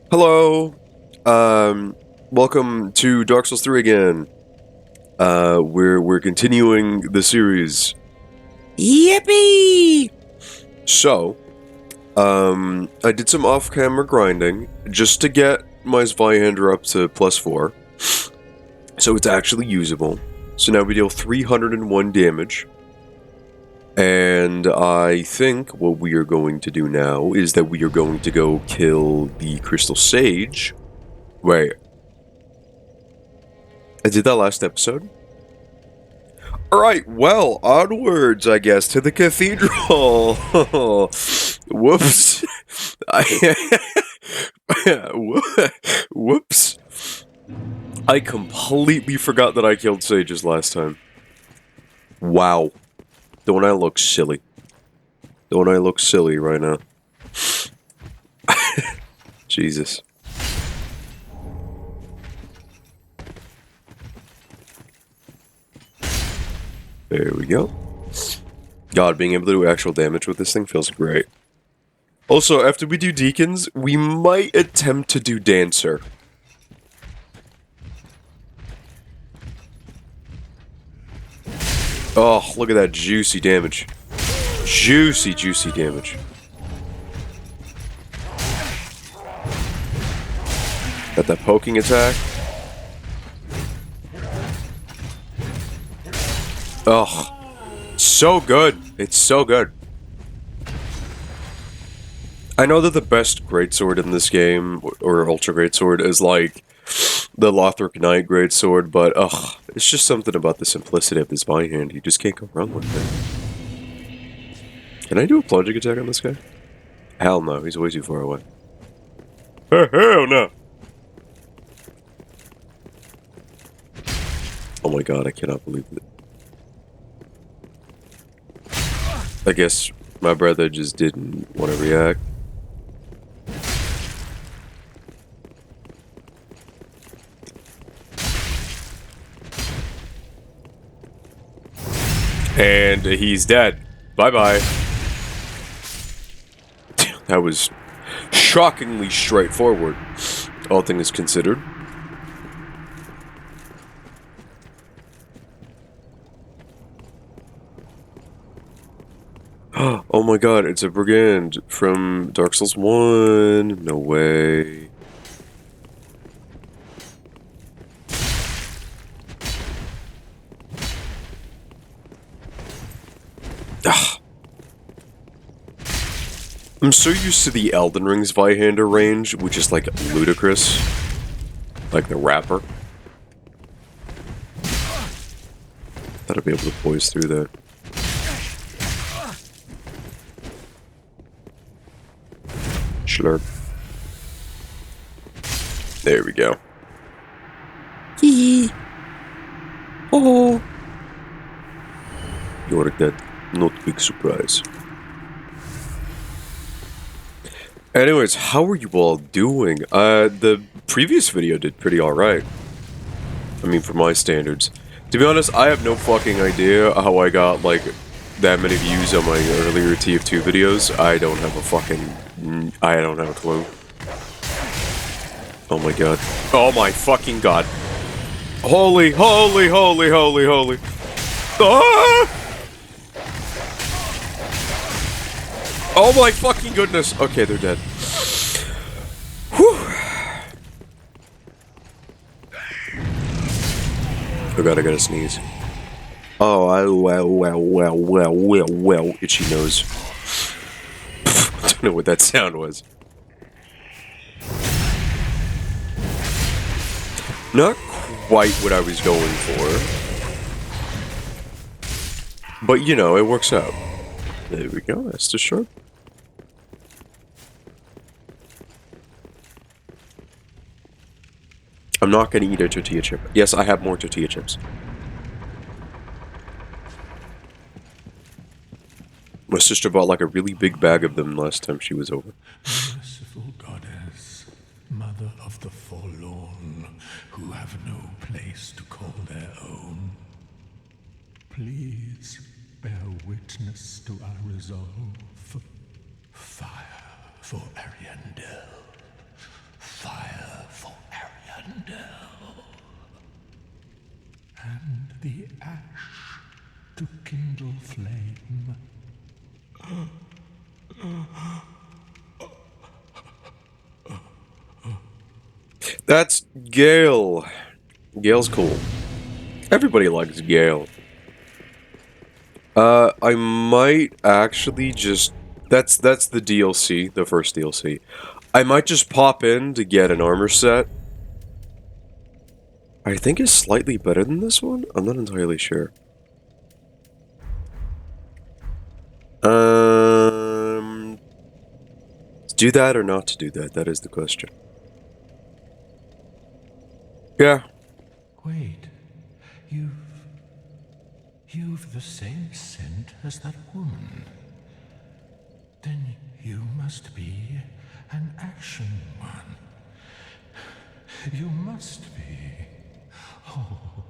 Hello. Welcome to Dark Souls 3 again. We're continuing the series. Yippee! So, I did some off-camera grinding just to get my Zweihander up to +4. So it's actually usable. So now we deal 301 damage. And I think what we are going to do now is that we are going to go kill the Crystal Sage. Wait. I did that last episode? Alright, well, onwards, I guess, to the cathedral. Whoops. Whoops. I completely forgot that I killed sages last time. Wow. Don't I look silly? Don't I look silly right now? Jesus. There we go. God, being able to do actual damage with this thing feels great. Also, after we do Deacons, we might attempt to do Dancer. Oh, look at that juicy damage. Juicy, juicy damage. Got that poking attack. Oh, so good. It's so good. I know that the best greatsword in this game, or ultra greatsword, is like the Lothric Knight greatsword, but ugh, it's just something about the simplicity of this Zweihander. You just can't go wrong with it. Can I do a plunging attack on this guy? Hell no, he's way too far away. Hell no! Oh my god, I cannot believe it. I guess my brother just didn't want to react. And he's dead. Bye-bye. That was shockingly straightforward, all things considered. Oh my god, it's a brigand from Dark Souls 1. No way. Ugh. I'm so used to the Elden Ring's Zweihander range, which is like ludicrous. Like the rapper. Thought I'd be able to poise through that. Schlurp. There we go. Hee. Oh. You're dead. Not big surprise. Anyways, how are you all doing? The previous video did pretty alright. I mean, for my standards. To be honest, I have no fucking idea how I got, like, that many views on my earlier TF2 videos. I don't have a fucking... I don't have a clue. Oh my god. Oh my fucking god. Holy, holy, holy, holy, holy. Ah! Oh my fucking goodness. Okay, they're dead. Whew. Oh god, I gotta sneeze. Oh, well, itchy nose. I don't know what that sound was. Not quite what I was going for. But, you know, it works out. There we go, that's the sharp. I'm not gonna eat a tortilla chip. Yes, I have more tortilla chips. My sister bought like a really big bag of them last time she was over. Merciful goddess, mother of the forlorn, who have no place to call their own, please bear witness to our resolve. Fire for Ariandel. kindle flame. That's Gale. Gale's cool. Everybody likes Gale. I might actually just... That's the DLC, the first DLC. I might just pop in to get an armor set. I think it's slightly better than this one? I'm not entirely sure. To do that or not to do that? That is the question. Yeah. Wait, you've the same scent as that woman. Then you must be an Ashen One. You must be. Oh,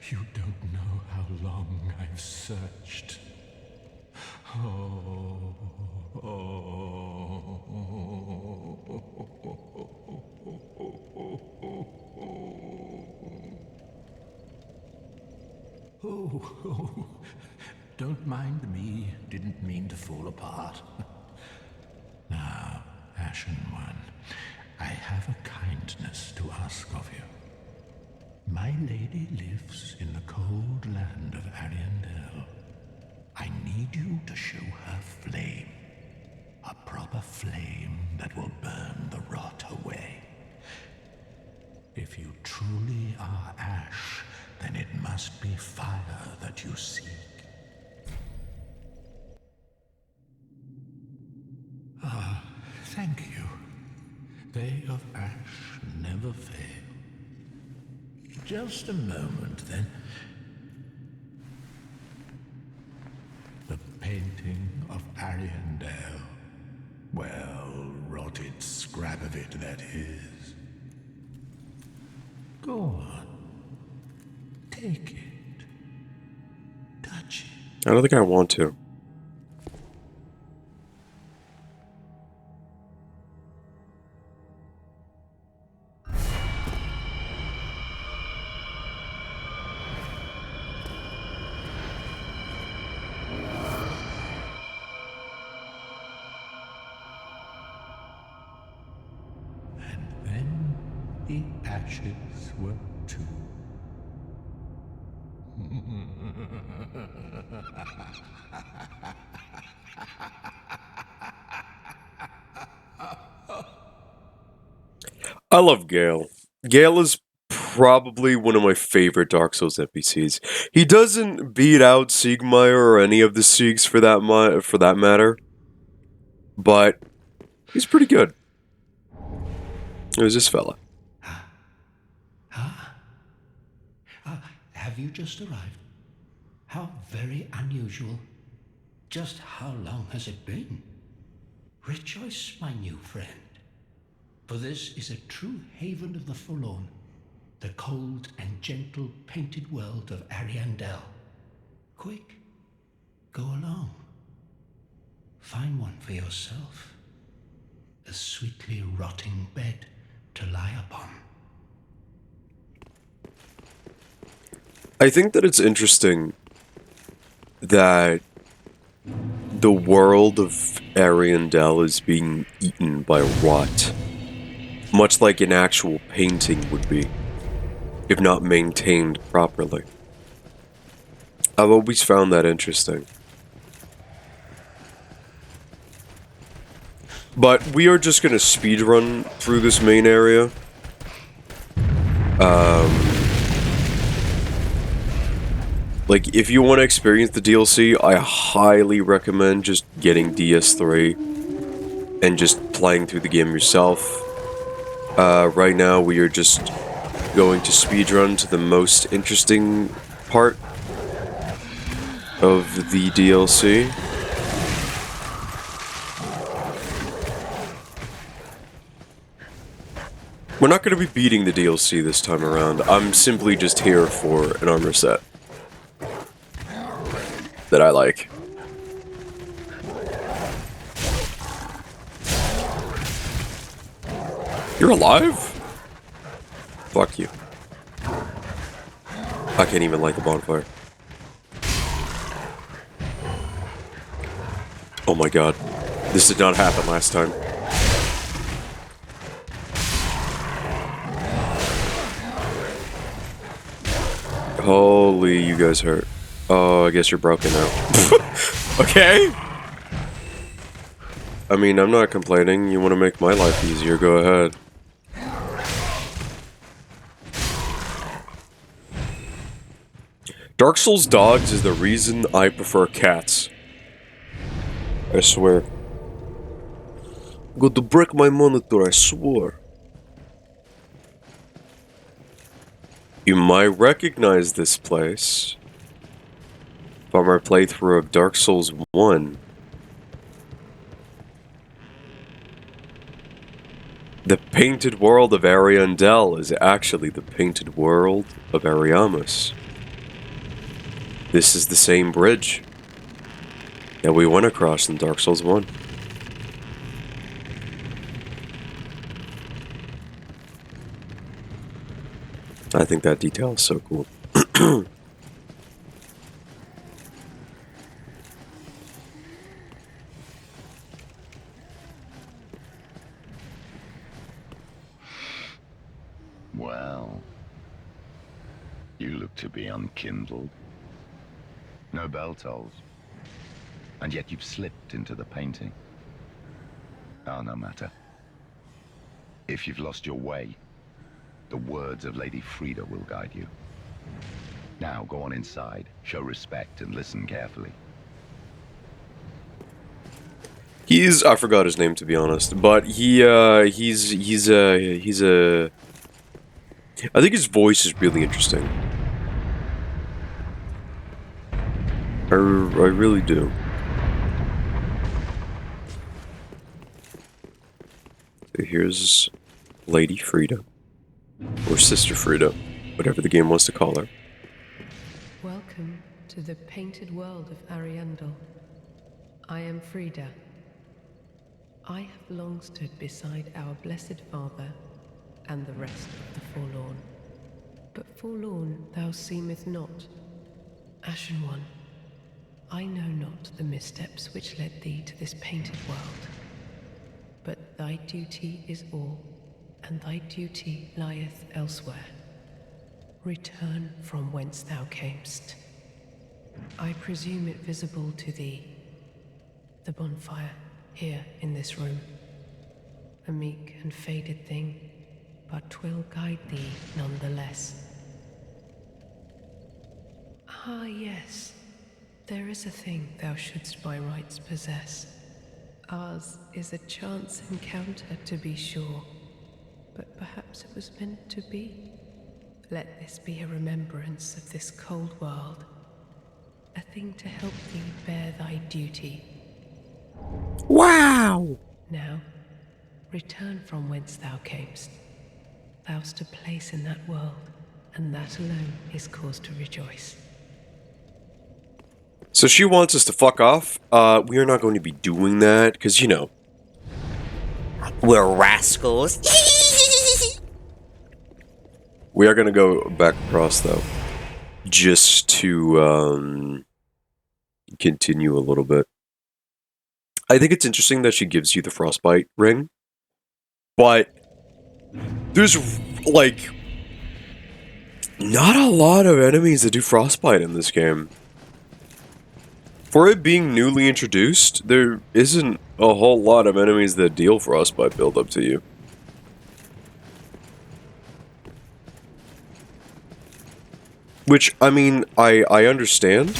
you don't know how long I've searched. Oh, don't mind me. Didn't mean to fall apart. Now, Ashen One, I have a kindness to ask of you. My lady lives in the cold land of Ariandel. I need you to show her flame. A proper flame that will burn the rot away. If you truly are ash, then it must be fire that you seek. Ah, thank you. They of ash never fail. Just a moment, then. The painting of Ariandel. Well, rotted scrap of it, that is. Go on. Take it. Touch it. I don't think I want to. The ashes were too. I love Gale. Gale is probably one of my favorite Dark Souls NPCs. He doesn't beat out Siegmeyer or any of the Siegs for that matter, but he's pretty good. It was this fella. Have you just arrived? How very unusual. Just how long has it been? Rejoice, my new friend. For this is a true haven of the forlorn, the cold and gentle painted world of Ariandel. Quick, go along. Find one for yourself. A sweetly rotting bed to lie upon. I think that it's interesting that the world of Ariandel is being eaten by rot, much like an actual painting would be, if not maintained properly. I've always found that interesting. But we are just gonna speedrun through this main area. Like, if you want to experience the DLC, I highly recommend just getting DS3 and just playing through the game yourself. Right now, we are just going to speedrun to the most interesting part of the DLC. We're not going to be beating the DLC this time around. I'm simply just here for an armor set that I like. You're alive? Fuck you. I can't even light the bonfire. Oh my god. This did not happen last time. Holy, you guys hurt. Oh, I guess you're broken now. Okay. I mean, I'm not complaining. You want to make my life easier, go ahead. Dark Souls dogs is the reason I prefer cats. I swear. Going to break my monitor, I swear. You might recognize this place from our playthrough of Dark Souls 1. The Painted World of Ariandel is actually the Painted World of Ariamus. This is the same bridge that we went across in Dark Souls 1. I think that detail is so cool. Well, you look to be unkindled. No bell tolls. And yet you've slipped into the painting. Oh, no matter. If you've lost your way, the words of Lady Frida will guide you. Now go on inside, show respect, and listen carefully. I forgot his name to be honest, but I think his voice is really interesting. I really do. So here's Lady Frida. Or Sister Frida, whatever the game wants to call her. Welcome to the painted world of Ariandel. I am Frida. I have long stood beside our blessed Father and the rest of the forlorn. But forlorn thou seemeth not. Ashen One, I know not the missteps which led thee to this painted world. But thy duty is all, and thy duty lieth elsewhere. Return from whence thou camest. I presume it visible to thee, the bonfire here in this room. A meek and faded thing, but 'twill guide thee nonetheless. Ah, yes, there is a thing thou shouldst by rights possess. Ours is a chance encounter, to be sure, but perhaps it was meant to be. Let this be a remembrance of this cold world, a thing to help thee bear thy duty. Wow! Now, return from whence thou camest. Thou'st a place in that world, and that alone is cause to rejoice. So she wants us to fuck off. We are not going to be doing that, because, you know, we're rascals. We are going to go back across, though, just to continue a little bit. I think it's interesting that she gives you the frostbite ring, but there's, like, not a lot of enemies that do frostbite in this game. For it being newly introduced, there isn't a whole lot of enemies that deal frostbite build up to you. Which, I mean, I understand.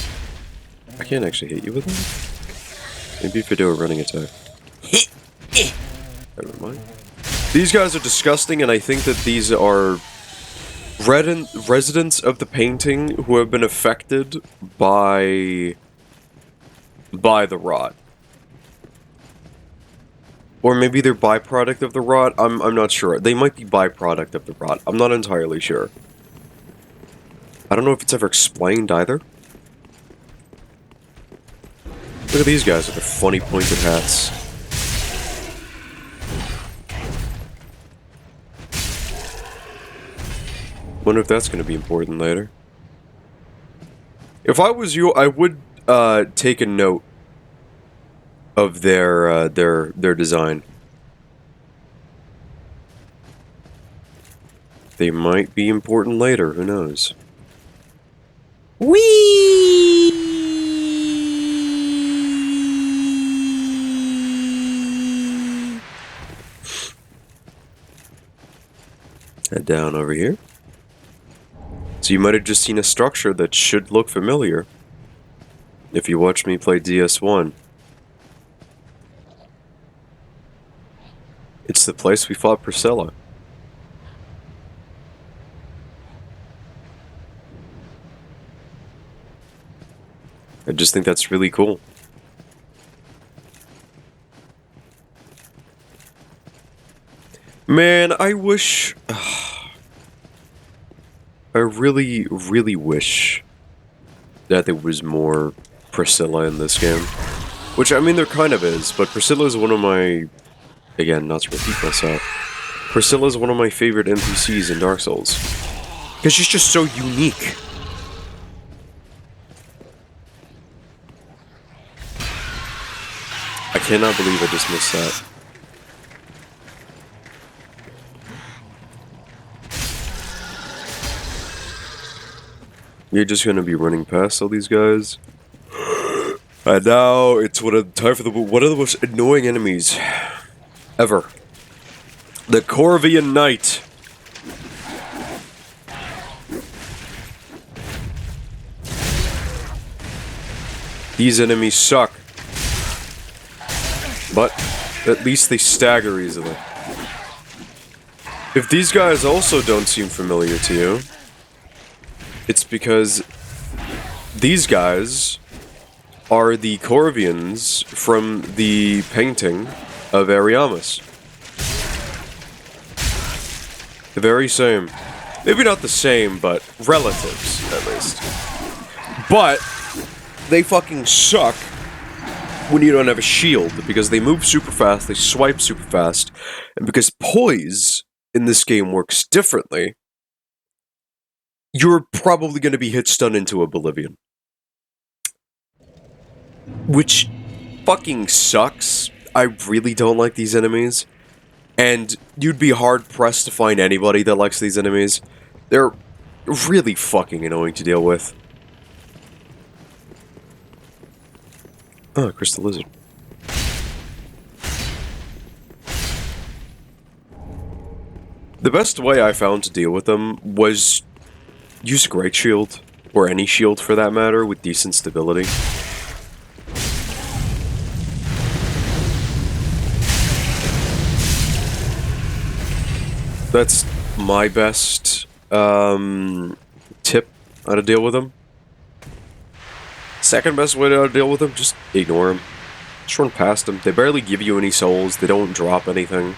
I can't actually hit you with that. Maybe if I do a running attack. Never mind. These guys are disgusting, and I think that these are residents of the painting who have been affected by the rot. Or maybe they're byproduct of the rot. I'm not sure. They might be byproduct of the rot. I'm not entirely sure. I don't know if it's ever explained either. Look at these guys with their funny pointed hats. Wonder if that's going to be important later. If I was you, I would take a note of their design. They might be important later, who knows? Whee! Head down over here. So you might have just seen a structure that should look familiar if you watch me play DS1. It's the place we fought Priscilla. I just think that's really cool. Man, I wish... I really, really wish that there was more Priscilla in this game. Which, I mean, there kind of is, but Priscilla is one of my... Again, not to repeat myself. Priscilla is one of my favorite NPCs in Dark Souls. Because she's just so unique. I cannot believe I just missed that. You're just gonna be running past all these guys. And now it's time for one of the most annoying enemies ever. The Corvian Knight. These enemies suck. But at least they stagger easily. If these guys also don't seem familiar to you, it's because these guys are the Corvians from the painting of Ariamis. The very same. Maybe not the same, but relatives, at least. But they fucking suck when you don't have a shield, because they move super fast, they swipe super fast, and because poise in this game works differently, you're probably going to be hit stun into oblivion. Which fucking sucks. I really don't like these enemies. And you'd be hard pressed to find anybody that likes these enemies. They're really fucking annoying to deal with. Oh, Crystal Lizard. The best way I found to deal with them was use a Great Shield, or any shield for that matter, with decent stability. That's my best tip how to deal with them. Second best way to deal with them, just ignore them. Just run past them. They barely give you any souls. They don't drop anything.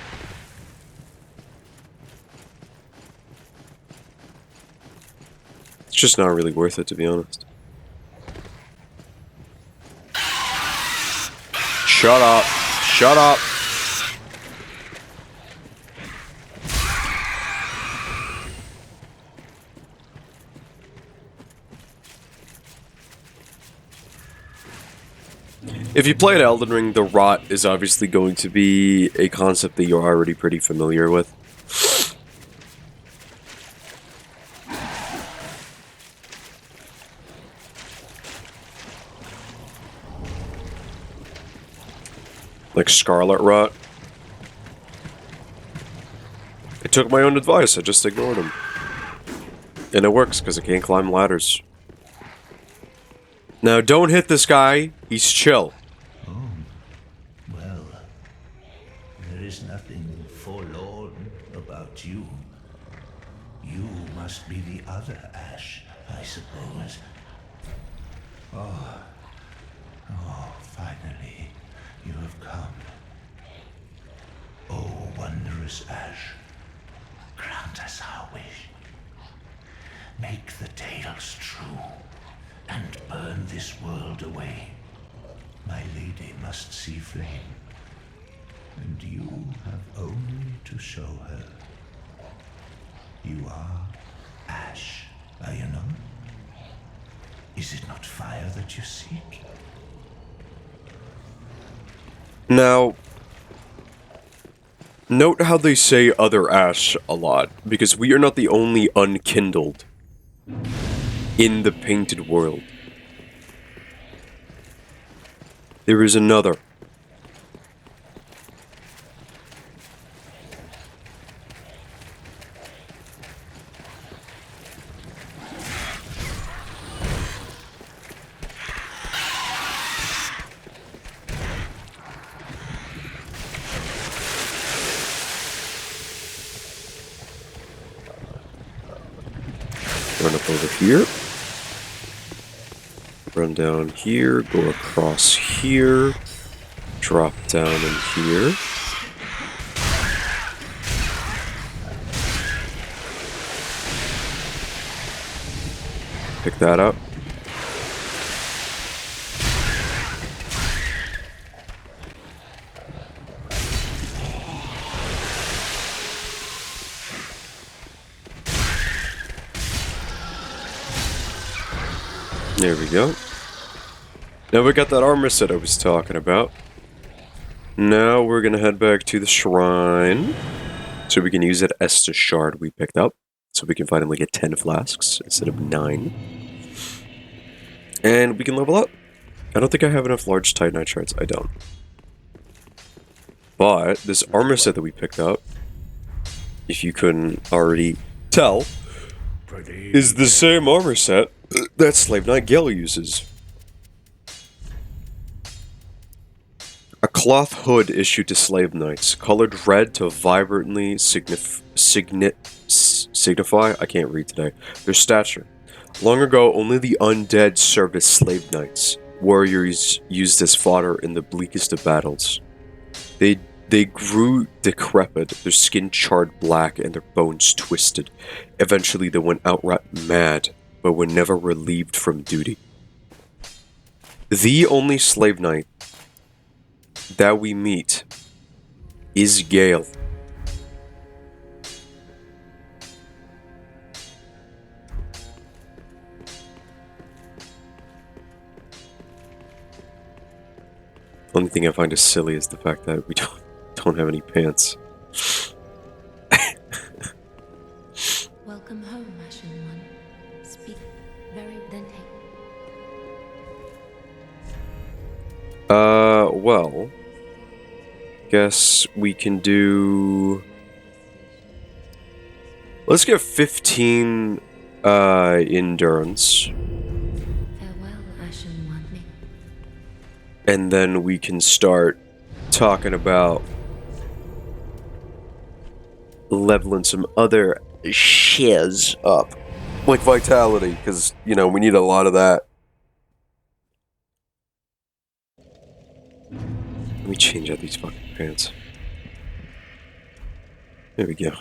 It's just not really worth it, to be honest. Shut up. Shut up. If you played Elden Ring, the rot is obviously going to be a concept that you're already pretty familiar with. Like Scarlet Rot. I took my own advice, I just ignored him. And it works, because I can't climb ladders. Now, don't hit this guy, he's chill. Well, there is nothing forlorn about you. You must be the other Ash, I suppose. Oh, finally, you have come. Oh, wondrous Ash, grant us our wish. Make the tales true, and burn this world away. My lady must see flame, and you have only to show her. You are Ash, are you not? Is it not fire that you seek? Now, note how they say other ash a lot, because we are not the only unkindled in the painted world. There is another. Run up over here. Run down here, go across here, drop down in here. Pick that up. There we go. Now we got that armor set I was talking about. Now we're gonna head back to the shrine, so we can use that Estus shard we picked up, so we can finally get 10 flasks instead of 9. And we can level up. I don't think I have enough large Titanite shards. I don't. But this armor set that we picked up, if you couldn't already tell, is the same armor set that Slave Knight Gale uses. A cloth hood issued to slave knights, colored red to vibrantly signify, I can't read today, their stature. Long ago, only the undead served as slave knights. Warriors used as fodder in the bleakest of battles. They grew decrepit, their skin charred black and their bones twisted. Eventually they went outright mad, but were never relieved from duty. The only slave knight that we meet is Gale. Only thing I find is silly is the fact that we don't have any pants. Welcome home, Ashen One. Speak very then take. Well, guess we can do. Let's get 15 endurance, Farewell, Ashen One. and then we can start talking about leveling some other shiz up, like vitality, because you know we need a lot of that. Let me change out these fucking pants. There we go.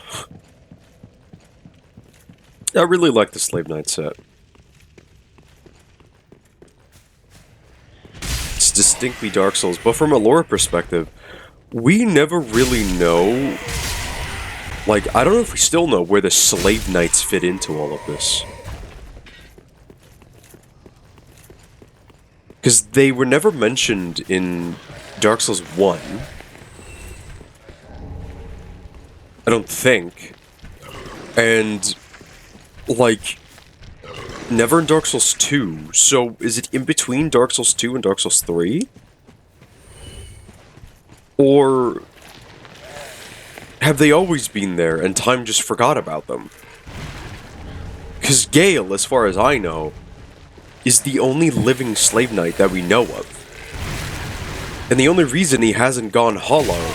I really like the Slave Knight set. It's distinctly Dark Souls, but from a lore perspective, we never really know. Like, I don't know if we still know where the Slave Knights fit into all of this. Because they were never mentioned in Dark Souls 1. I don't think. And, like, never in Dark Souls 2. So, is it in between Dark Souls 2 and Dark Souls 3? Or have they always been there and time just forgot about them? Because Gale, as far as I know, is the only living slave knight that we know of. And the only reason he hasn't gone hollow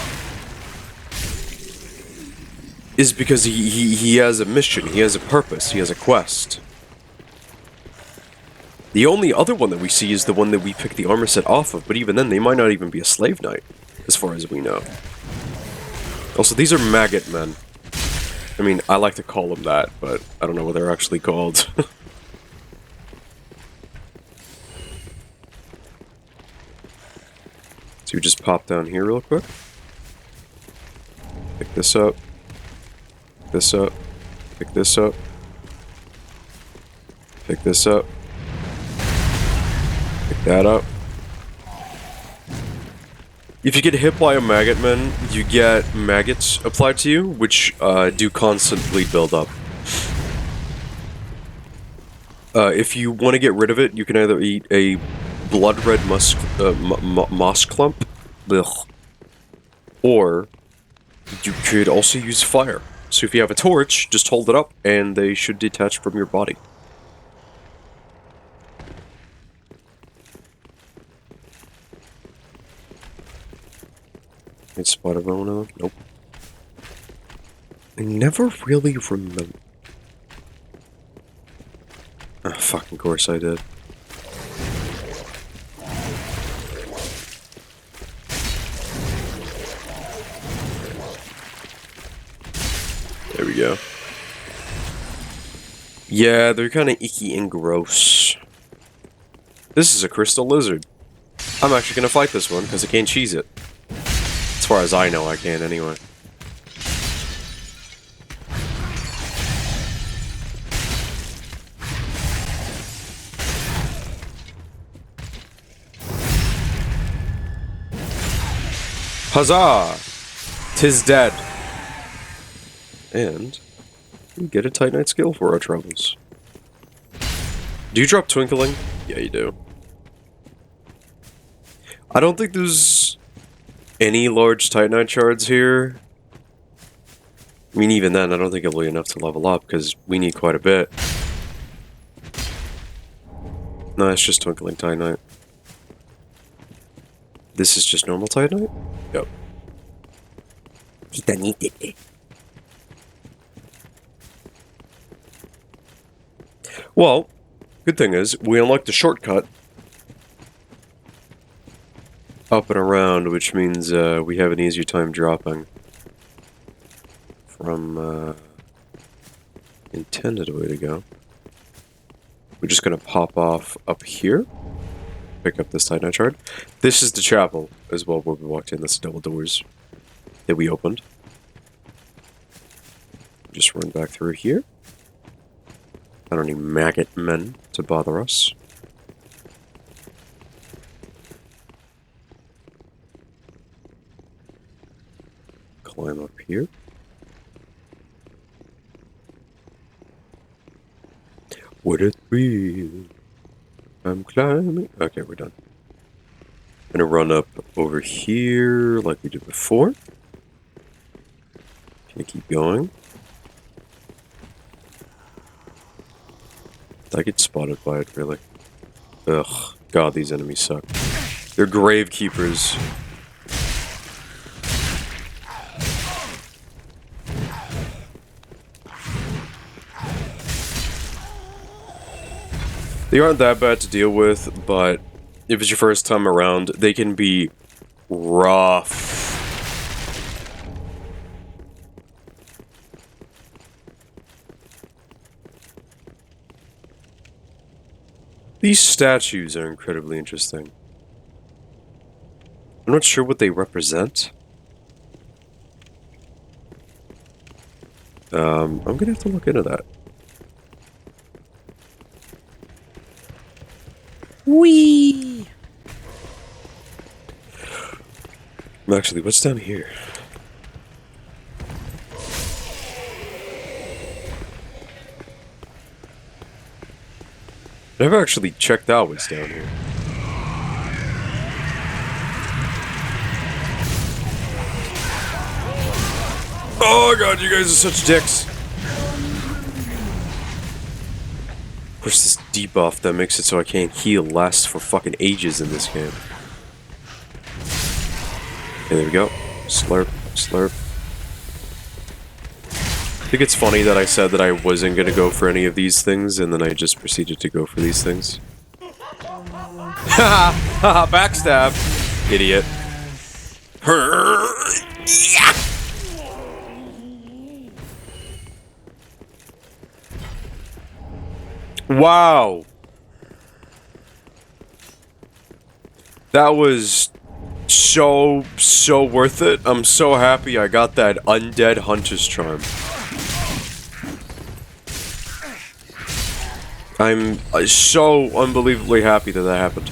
is because he has a mission, he has a purpose, he has a quest. The only other one that we see is the one that we picked the armor set off of, but even then they might not even be a slave knight, as far as we know. Also, these are maggot men. I mean, I like to call them that, but I don't know what they're actually called. So we just pop down here real quick. Pick this up. Pick this up. Pick this up. Pick this up. that up. If you get hit by a maggot man, you get maggots applied to you, which do constantly build up. If you want to get rid of it, you can either eat a blood red moss clump, ugh, or you could also use fire. So if you have a torch, just hold it up and they should detach from your body. I spotted one of them? Nope. I never really remember. Ah, fucking course I did. There we go. Yeah, they're kind of icky and gross. This is a crystal lizard. I'm actually gonna fight this one because I can't cheese it. As far as I know, I can anyway. Huzzah! 'Tis dead. And we get a Titanite skill for our troubles. Do you drop Twinkling? Yeah, you do. I don't think there's any large Titanite shards here. I mean, even then, I don't think it'll be enough to level up, because we need quite a bit. No, it's just Twinkling Titanite. This is just normal Titanite? Yep. Well, good thing is, we unlocked the shortcut up and around, which means we have an easier time dropping from intended way to go. We're just gonna pop off up here, pick up this Titanite shard. This is the chapel as well where we walked in. That's the double doors that we opened. Just run back through here. I don't need maggot men to bother us. Climb up here. Would it be? I'm climbing. Okay, we're done. I'm gonna run up over here like we did before. Can I keep going? I get spotted by it, really. Ugh. God, these enemies suck. They're grave keepers. They aren't that bad to deal with, but if it's your first time around, they can be rough. These statues are incredibly interesting. I'm not sure what they represent. I'm gonna have to look into that. Whee! Actually, what's down here? Never actually checked out what's down here. Oh god, you guys are such dicks. Of course, this debuff that makes it so I can't heal lasts for fucking ages in this game. Okay, there we go. Slurp, slurp. I think it's funny that I said that I wasn't gonna go for any of these things, and then I just proceeded to go for these things. Haha! Haha! Backstab! Idiot. Yeah! Wow! That was so worth it. I'm so happy I got that Undead Hunter's Charm. I'm so unbelievably happy that that happened.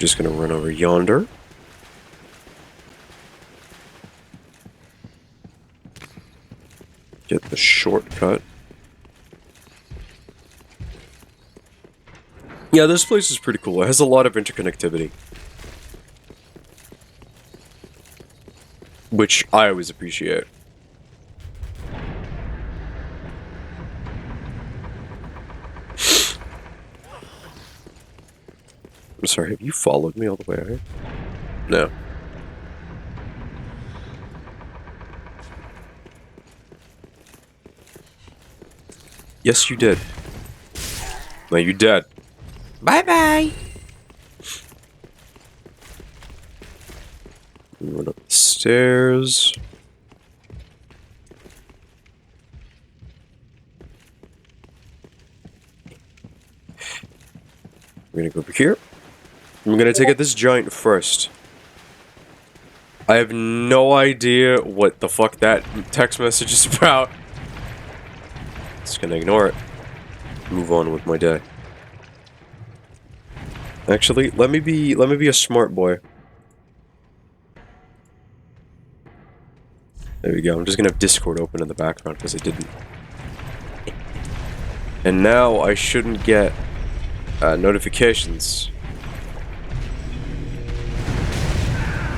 Just gonna run over yonder. Get the shortcut. Yeah, this place is pretty cool. It has a lot of interconnectivity. Which I always appreciate. I'm sorry, have you followed me all the way out here? No. Yes, you did. No, you dead. Bye-bye! Run up the stairs. We're gonna go over here. I'm gonna take out this giant first. I have no idea what the fuck that text message is about. Just gonna ignore it. Move on with my day. Actually, let me be a smart boy. There we go. I'm just gonna have Discord open in the background because I didn't. And now I shouldn't get notifications.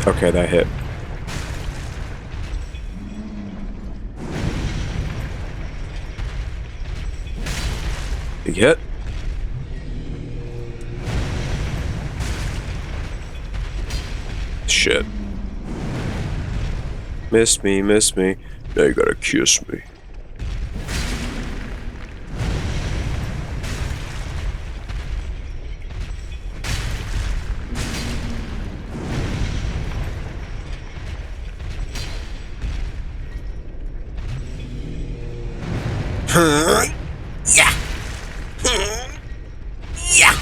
Okay, that hit. Big hit. Shit. Miss me, miss me. Now you gotta kiss me. Yeah. Yeah.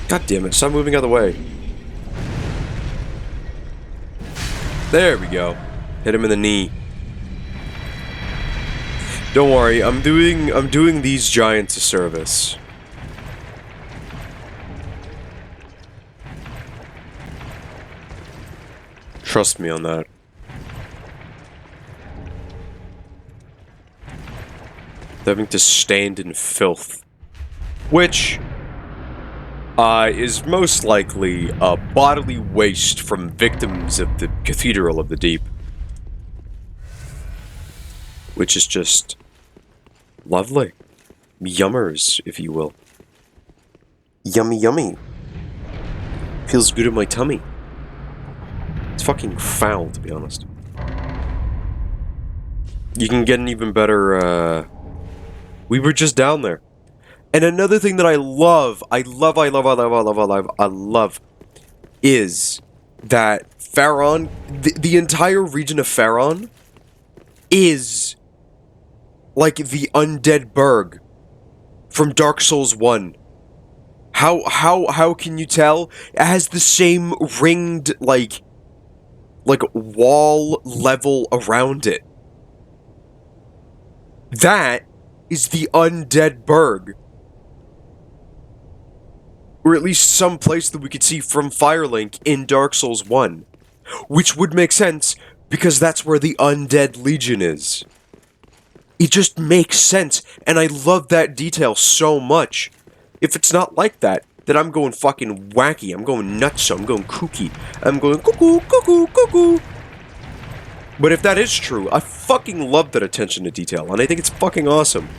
God damn it, stop moving out of the way. There we go. Hit him in the knee. Don't worry, I'm doing these giants a service. Trust me on that. Having to stand in filth. Which is most likely a bodily waste from victims of the Cathedral of the Deep. Which is just lovely. Yummers, if you will. Yummy yummy. Feels good in my tummy. It's fucking foul, to be honest. You can get an even better, we were just down there. And another thing that I love is that Faron, the entire region of Faron is like the undead burg from Dark Souls 1. How can you tell? It has the same ringed, like wall level around it. That is the undead burg. Or at least some place that we could see from Firelink in Dark Souls 1. Which would make sense, because that's where the Undead Legion is. It just makes sense, and I love that detail so much. If it's not like that, then I'm going fucking wacky, I'm going nutso, I'm going kooky, I'm going cuckoo, cuckoo, cuckoo. But if that is true, I fucking love that attention to detail, and I think it's fucking awesome.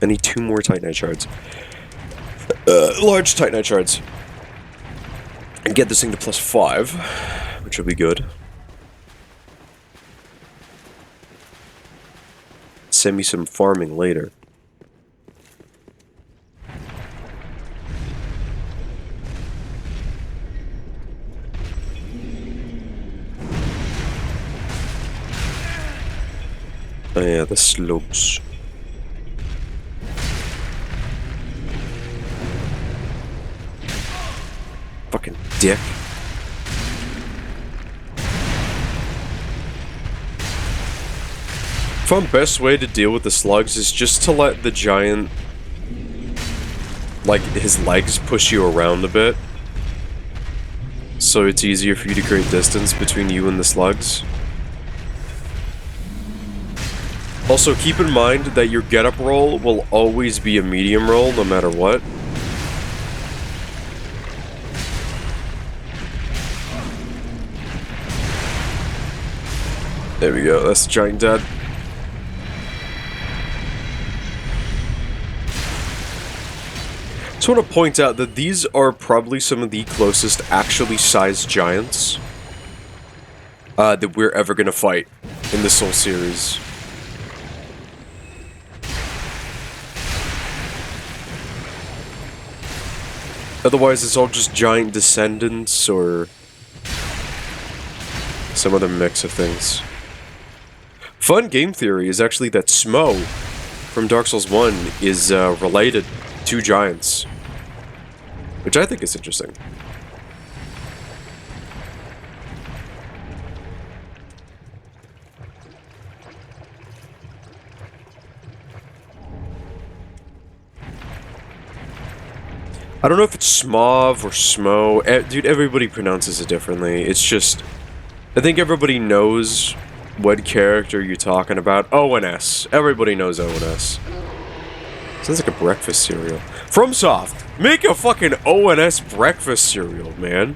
I need 2 more Titanite shards. Large Titanite shards. And get this thing to +5, which will be good. Send me some farming later. Oh yeah, the slopes. Fucking dick. found best way to deal with the slugs is just to let the giant, like, his legs push you around a bit. So it's easier for you to create distance between you and the slugs. Also, keep in mind that your get-up roll will always be a medium roll, no matter what. There we go, that's the giant dead. Just want to point out that these are probably some of the closest actually sized giants that we're ever going to fight in the Soul series. Otherwise, it's all just giant descendants or some other mix of things. Fun game theory is actually that Smo from Dark Souls 1 is related to giants, which I think is interesting. I don't know if it's Smov or Smo. Dude, everybody pronounces it differently. It's just, I think everybody knows what character you're talking about. ONS. Everybody knows ONS. Sounds like a breakfast cereal. FromSoft, make a fucking ONS breakfast cereal, man.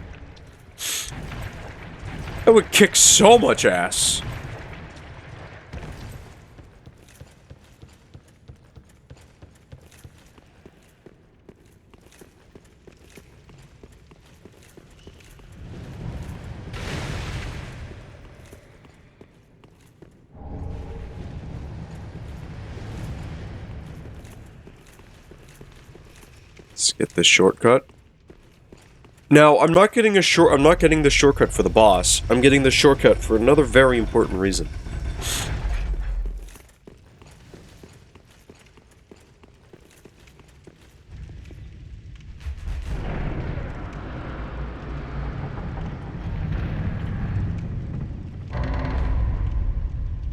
That would kick so much ass. Let's get this shortcut. Now, I'm not getting the shortcut for the boss. I'm getting the shortcut for another very important reason.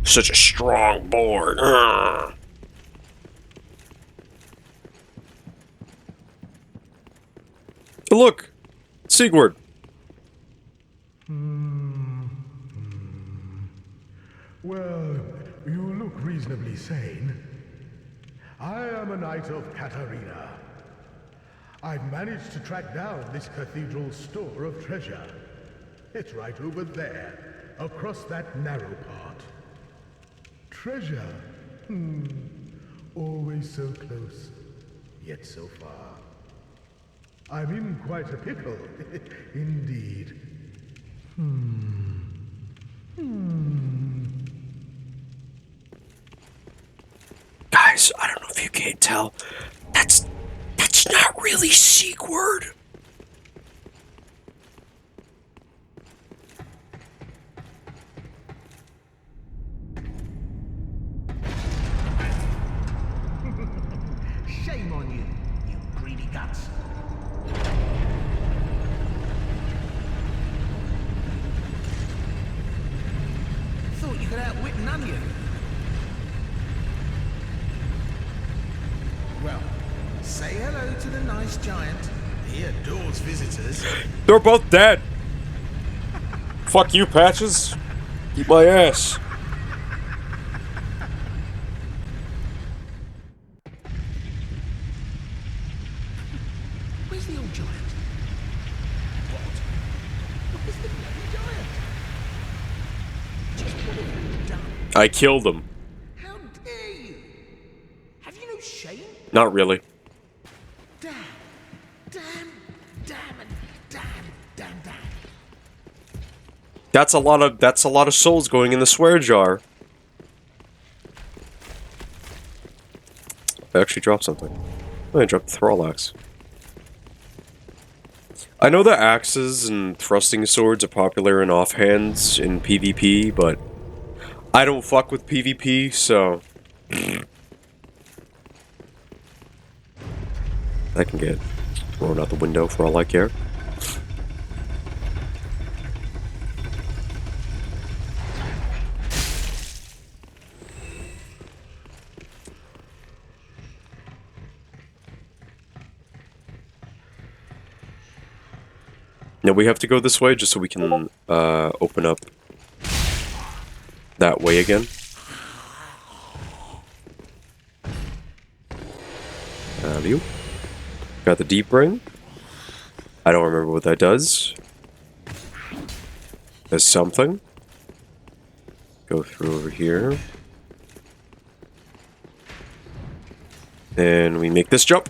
Such a strong board. Ugh. Look! Sigurd! Well, you look reasonably sane. I am a knight of Katarina. I've managed to track down this cathedral's store of treasure. It's right over there, across that narrow part. Treasure? Always so close, yet so far. I'm in quite a pickle, indeed. Guys, I don't know if you can't tell. That's not really Sigurd. Shame on you, you greedy guts. Thought you could outwit an onion. Well, say hello to the nice giant. He adores visitors. They're both dead. Fuck you, Patches. Eat my ass. Where's the old giant? What? Where's the bloody giant? Just what have you done? I killed him. How dare you? Have you no shame? Not really. Damn, and damn. That's a lot of souls going in the swear jar. I actually dropped something. I dropped the thrall axe. I know that axes and thrusting swords are popular in offhands in PvP, but I don't fuck with PvP, so I can get thrown out the window for all I care. Now we have to go this way just so we can open up that way again. Value. Got the deep ring. I don't remember what that does. There's something. Go through over here. And we make this jump.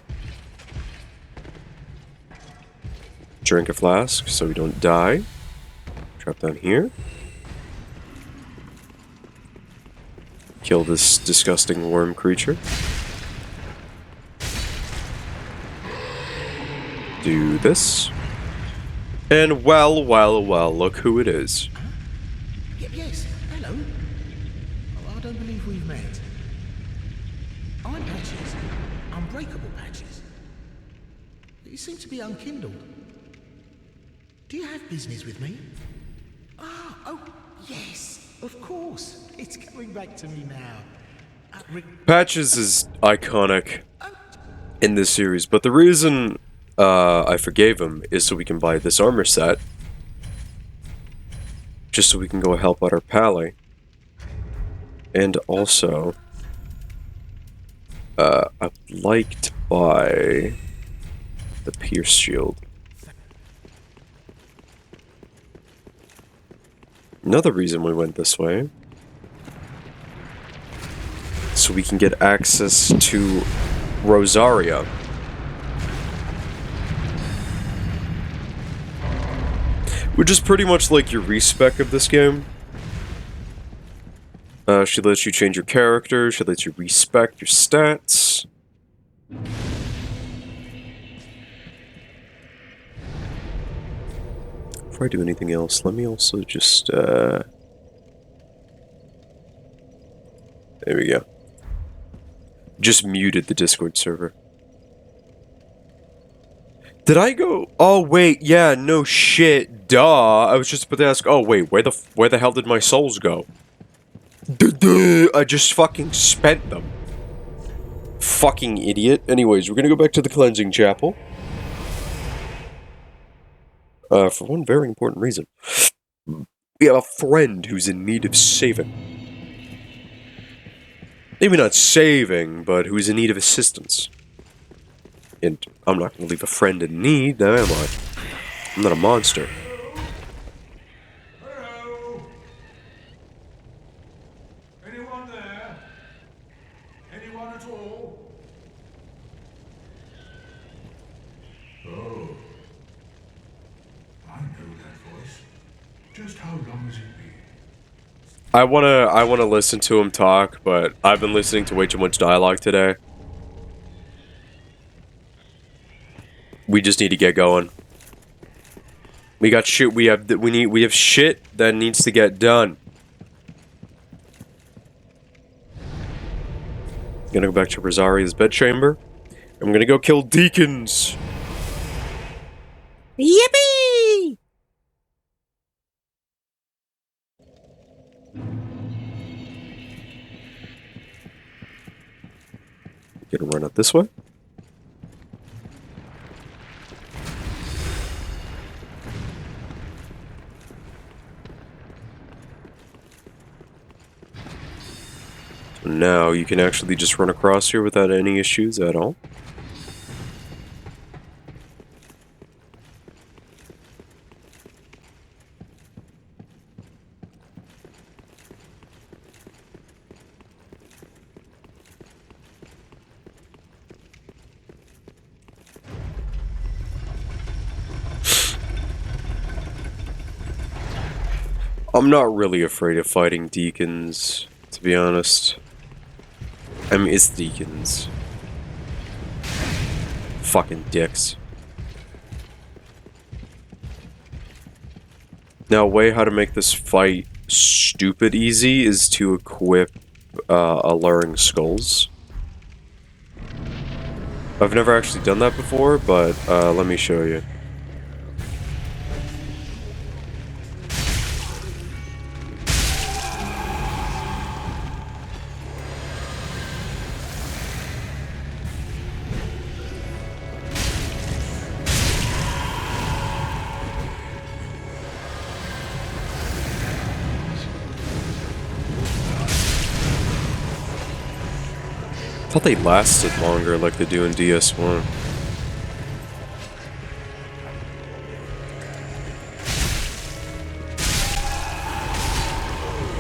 Drink a flask so we don't die. Drop down here. Kill this disgusting worm creature. Do this. And well, look who it is. Yes, hello. Oh, I don't believe we've met. I'm Patches. Unbreakable Patches. You seem to be unkindled. Do you have business with me? Oh, yes, of course. It's coming back to me now. Patches is iconic in this series, but the reason I forgave him is so we can buy this armor set. Just so we can go help out our pally. And also, I'd like to buy the Pierce Shield. Another reason we went this way, so we can get access to Rosaria. Which is pretty much like your respec of this game. She lets you change your character, she lets you respec your stats. Before I do anything else, let me also just, there we go. Just muted the Discord server. Did I go? Oh wait, yeah, no shit, duh. I was just about to ask. Oh wait, where the hell did my souls go? I just fucking spent them. Fucking idiot. Anyways, we're gonna go back to the cleansing chapel. For one very important reason. We have a friend who's in need of saving. Maybe not saving, but who's in need of assistance. And I'm not going to leave a friend in need, now am I? I'm not a monster. Hello? Anyone there? Anyone at all? Oh. I know that voice. Just how long has it been? I wanna listen to him talk, but I've been listening to way too much dialogue today. We just need to get going. We got shit. We have shit that needs to get done. Gonna go back to Rosaria's bedchamber. I'm gonna go kill Deacons. Yippee! Gonna run up this way. Now you can actually just run across here without any issues at all. I'm not really afraid of fighting Deacons, to be honest. I mean, it's Deacons. Fucking dicks. Now, a way how to make this fight stupid easy is to equip Alluring Skulls. I've never actually done that before, but let me show you. thought they lasted longer like they do in DS1.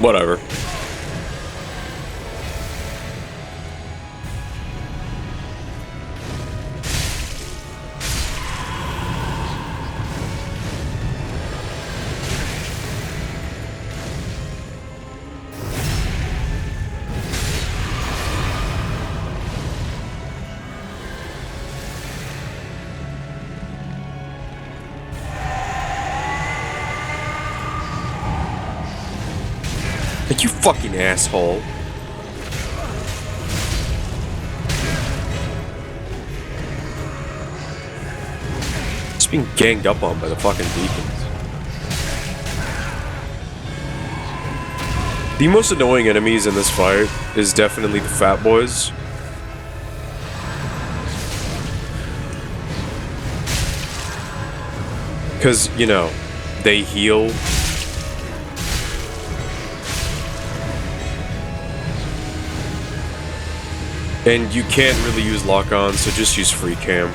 Whatever. You fucking asshole. Just being ganged up on by the fucking deacons. The most annoying enemies in this fight is definitely the fat boys. Because, you know, they heal. And you can't really use lock-on, so just use free cam.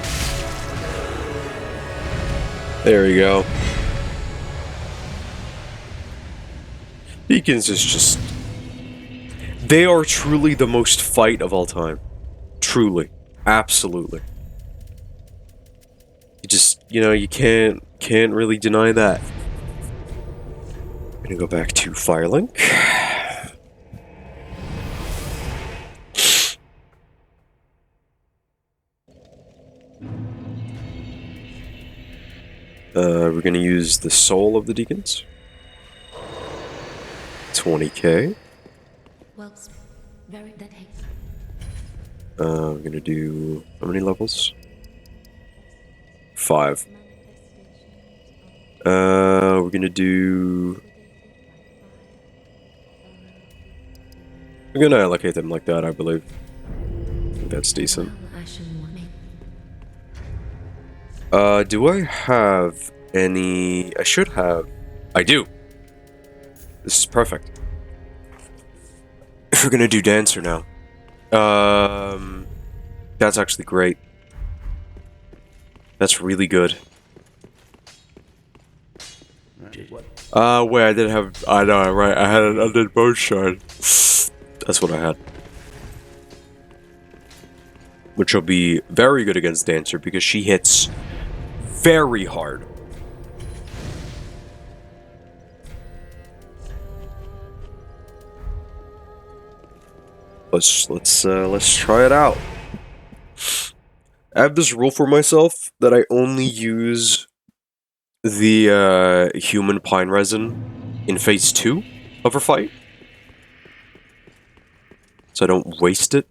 There we go. Deacons is just... They are truly the most fight of all time. Truly. Absolutely. You just, you know, you can't really deny that. I'm gonna go back to Firelink. We're gonna use the soul of the deacons. 20k. Well, very that hates. We're gonna do how many levels? 5. We're gonna do. We're gonna allocate them like that, I believe. I think that's decent. Do I have any... I should have... I do! This is perfect. We're gonna do Dancer now. That's actually great. That's really good. Wait, I did have... I know, right, I had an undead bone shard. That's what I had. Which will be very good against Dancer, because she hits very hard. Let's try it out. I have this rule for myself that I only use the human pine resin in phase 2 of her fight, so I don't waste it.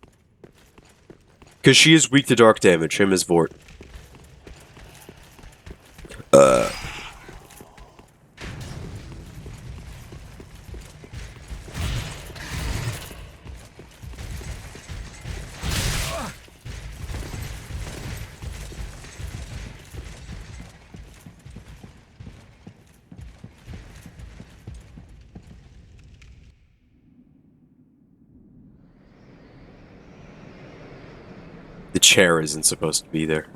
Because she is weak to dark damage, him as Vort. The chair isn't supposed to be there.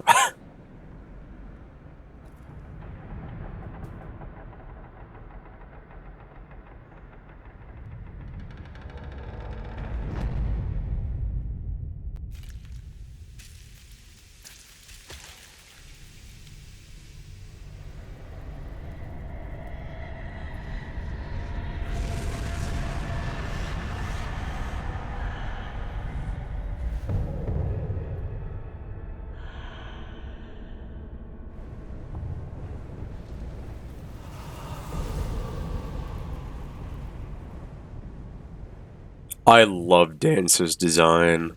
I love Dancer's design.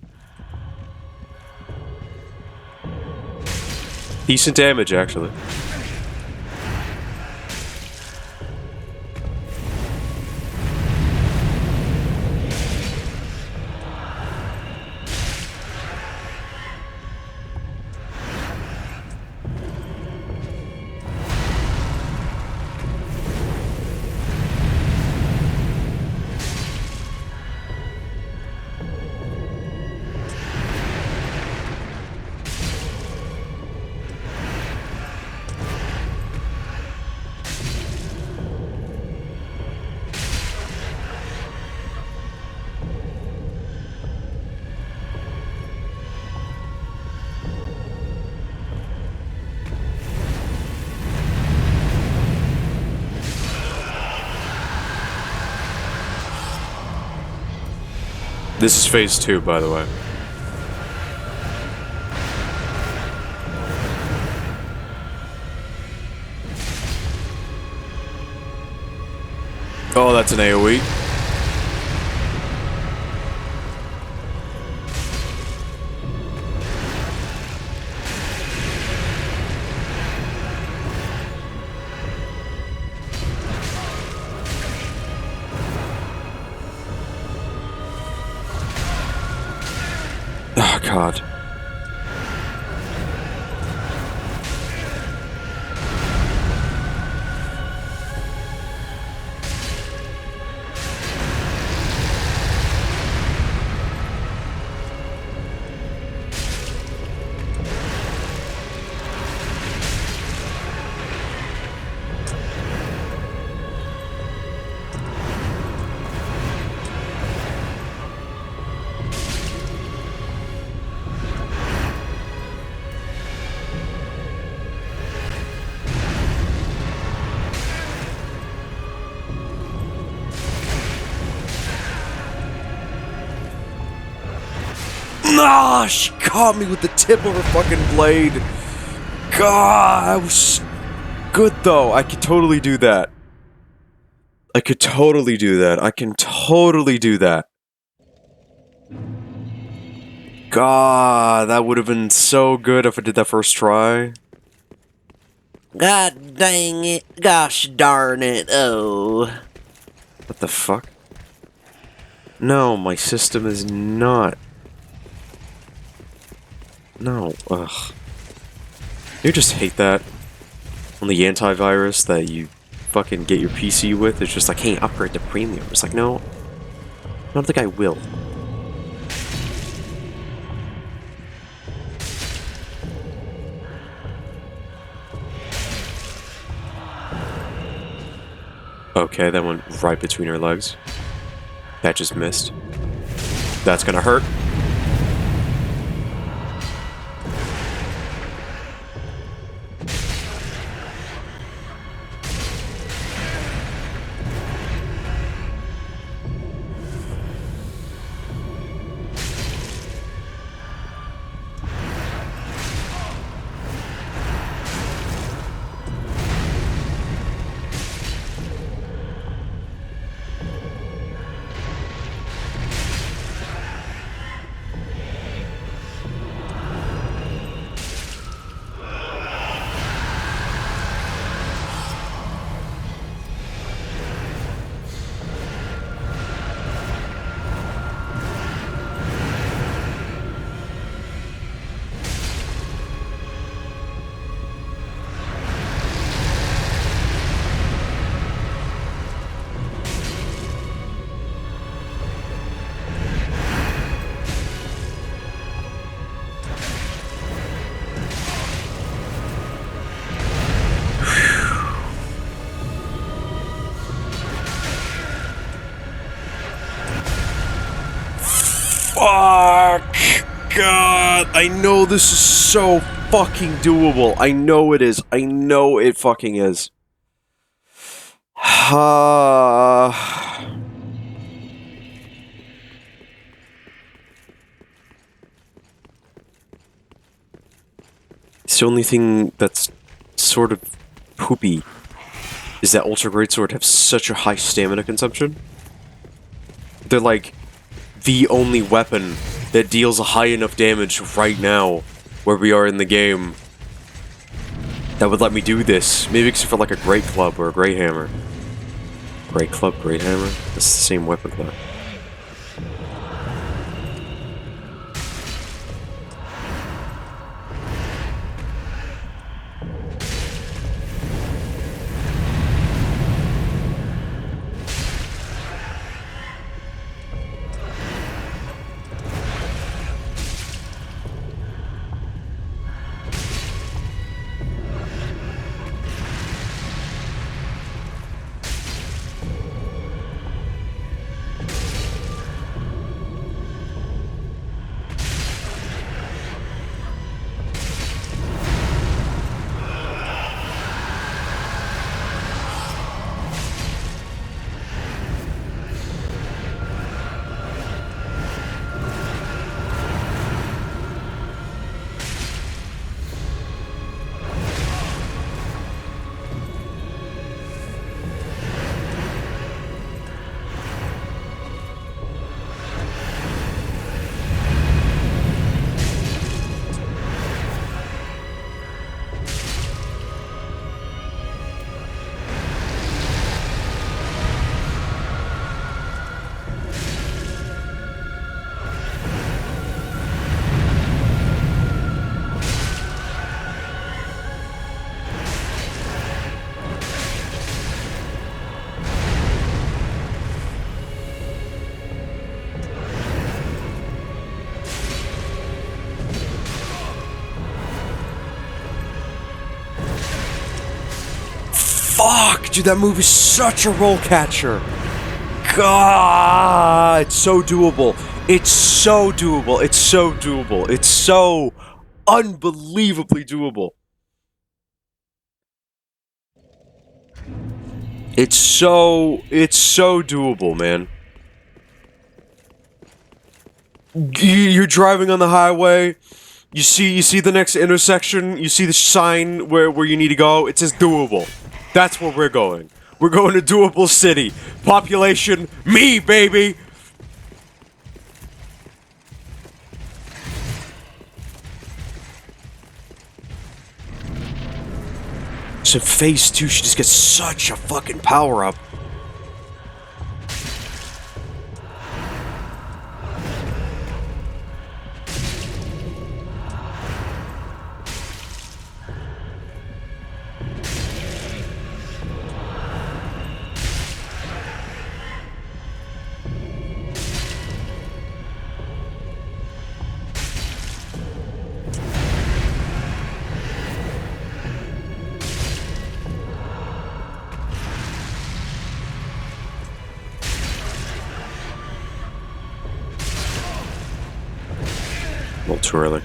Decent damage, actually. This is phase 2, by the way. Oh, that's an AoE. Oh, God. Nah, she caught me with the tip of her fucking blade. God, I was good though. I could totally do that. I could totally do that. I can totally do that. God, that would have been so good if I did that first try. God dang it. Gosh darn it. Oh. What the fuck? No, my system is not. No, ugh. You just hate that. On the antivirus that you fucking get your PC with, it's just like, hey, upgrade to premium. It's like, no. I don't think I will. Okay, that went right between her legs. That just missed. That's gonna hurt. Fuck! God, I know this is so fucking doable. I know it is. I know it fucking is. It's the only thing that's sort of poopy is that Ultra Greatsword have such a high stamina consumption. They're like the only weapon that deals a high enough damage right now where we are in the game that would let me do this. Maybe except for like a Great Club or a Great Hammer. Great Club, Great Hammer? That's the same weapon class. Fuck, dude, that move is such a roll catcher. God, it's so doable. It's so doable. It's so doable. It's so unbelievably doable. It's so doable, man. You're driving on the highway. You see the next intersection. You see the sign where you need to go. It says doable. That's where we're going. We're going to doable city. Population, me, baby. So phase 2, she just gets such a fucking power up. A little too early.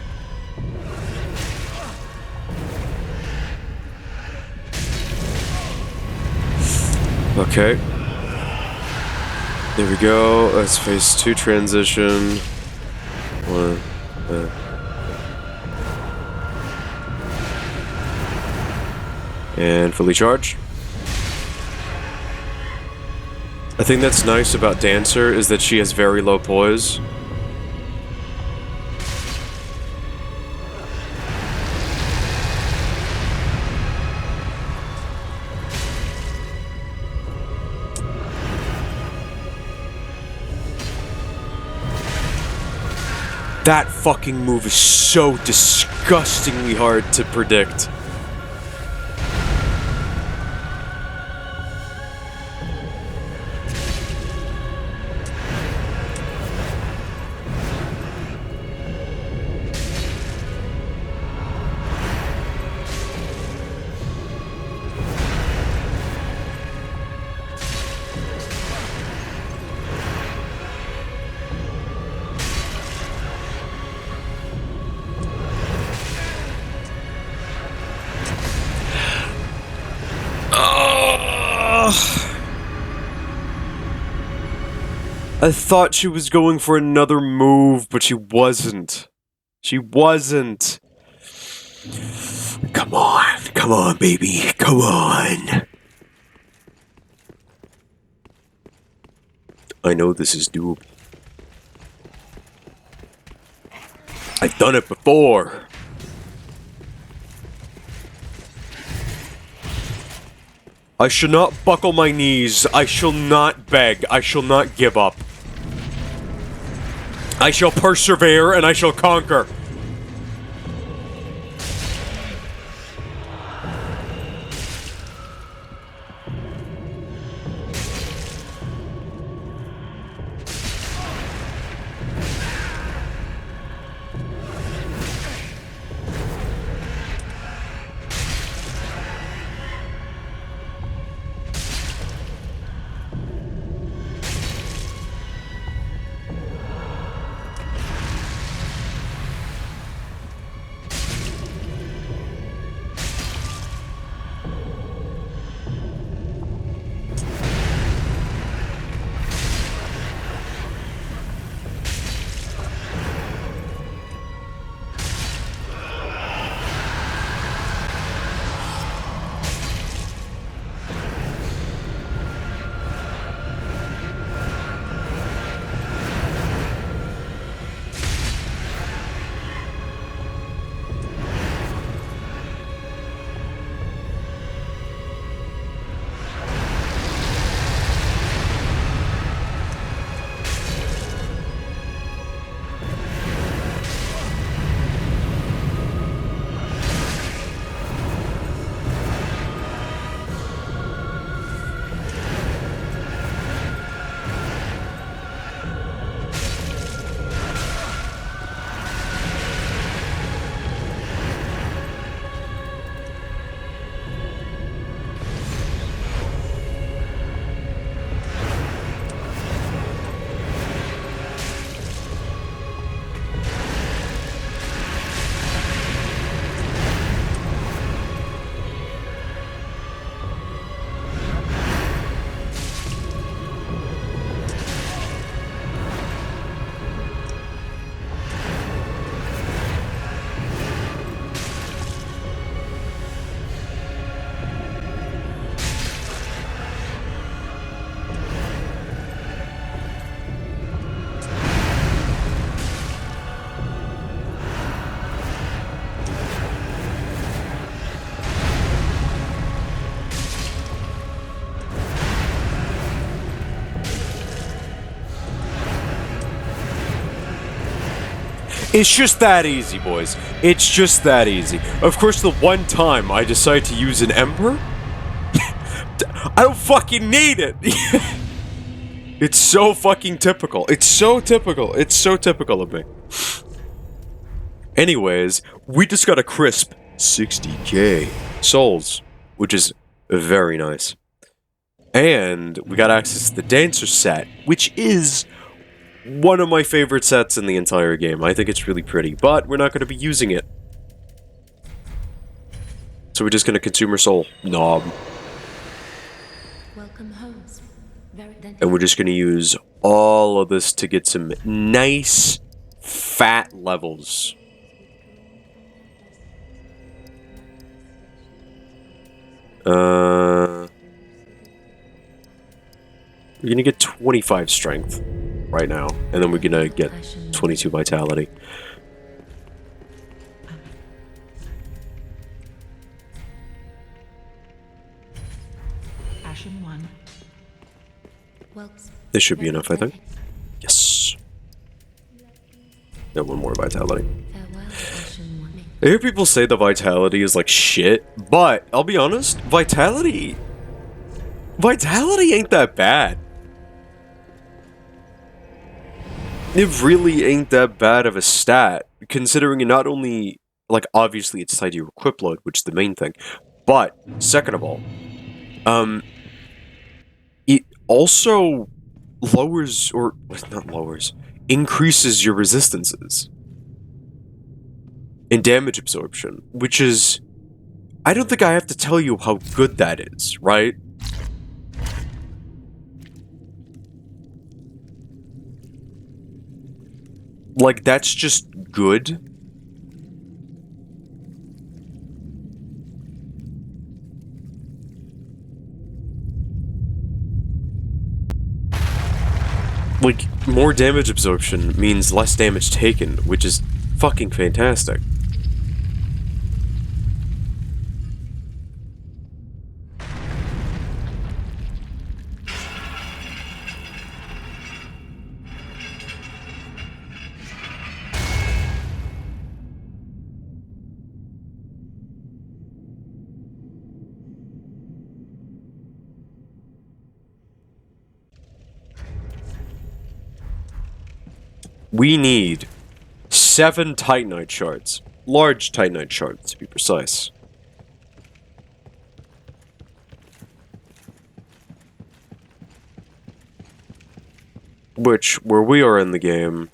Okay. There we go. Let's phase 2 transition. One. And fully charged. I think that's nice about Dancer is that she has very low poise. That fucking move is so disgustingly hard to predict. I thought she was going for another move, but she wasn't. She wasn't. Come on, baby, come on. I know this is doable. I've done it before. I shall not buckle my knees. I shall not beg. I shall not give up. I shall persevere and I shall conquer. It's just that easy, boys. It's just that easy. Of course, the one time I decide to use an Ember, I don't fucking need it. It's so fucking typical. It's so typical. It's so typical of me. Anyways, we just got a crisp 60k souls, which is very nice. And we got access to the Dancer set, which is one of my favorite sets in the entire game. I think it's really pretty, but we're not going to be using it. So we're just going to consume our soul. Knob. Welcome home. And we're just going to use all of this to get some nice, fat levels. We're gonna get 25 strength right now, and then we're gonna get 22 vitality. Ashen one. This should be enough, I think. Yes. Got one more vitality. I hear people say the vitality is like shit, but I'll be honest, vitality ain't that bad. It really ain't that bad of a stat, considering it not only, like, obviously it's tied to your equip load, which is the main thing, but, second of all, it also lowers, or, not lowers, increases your resistances and damage absorption, which is, I don't think I have to tell you how good that is, right? Like, that's just good. Like, more damage absorption means less damage taken, which is fucking fantastic. We need 7 Titanite shards. Large Titanite shards, to be precise. Which, where we are in the game...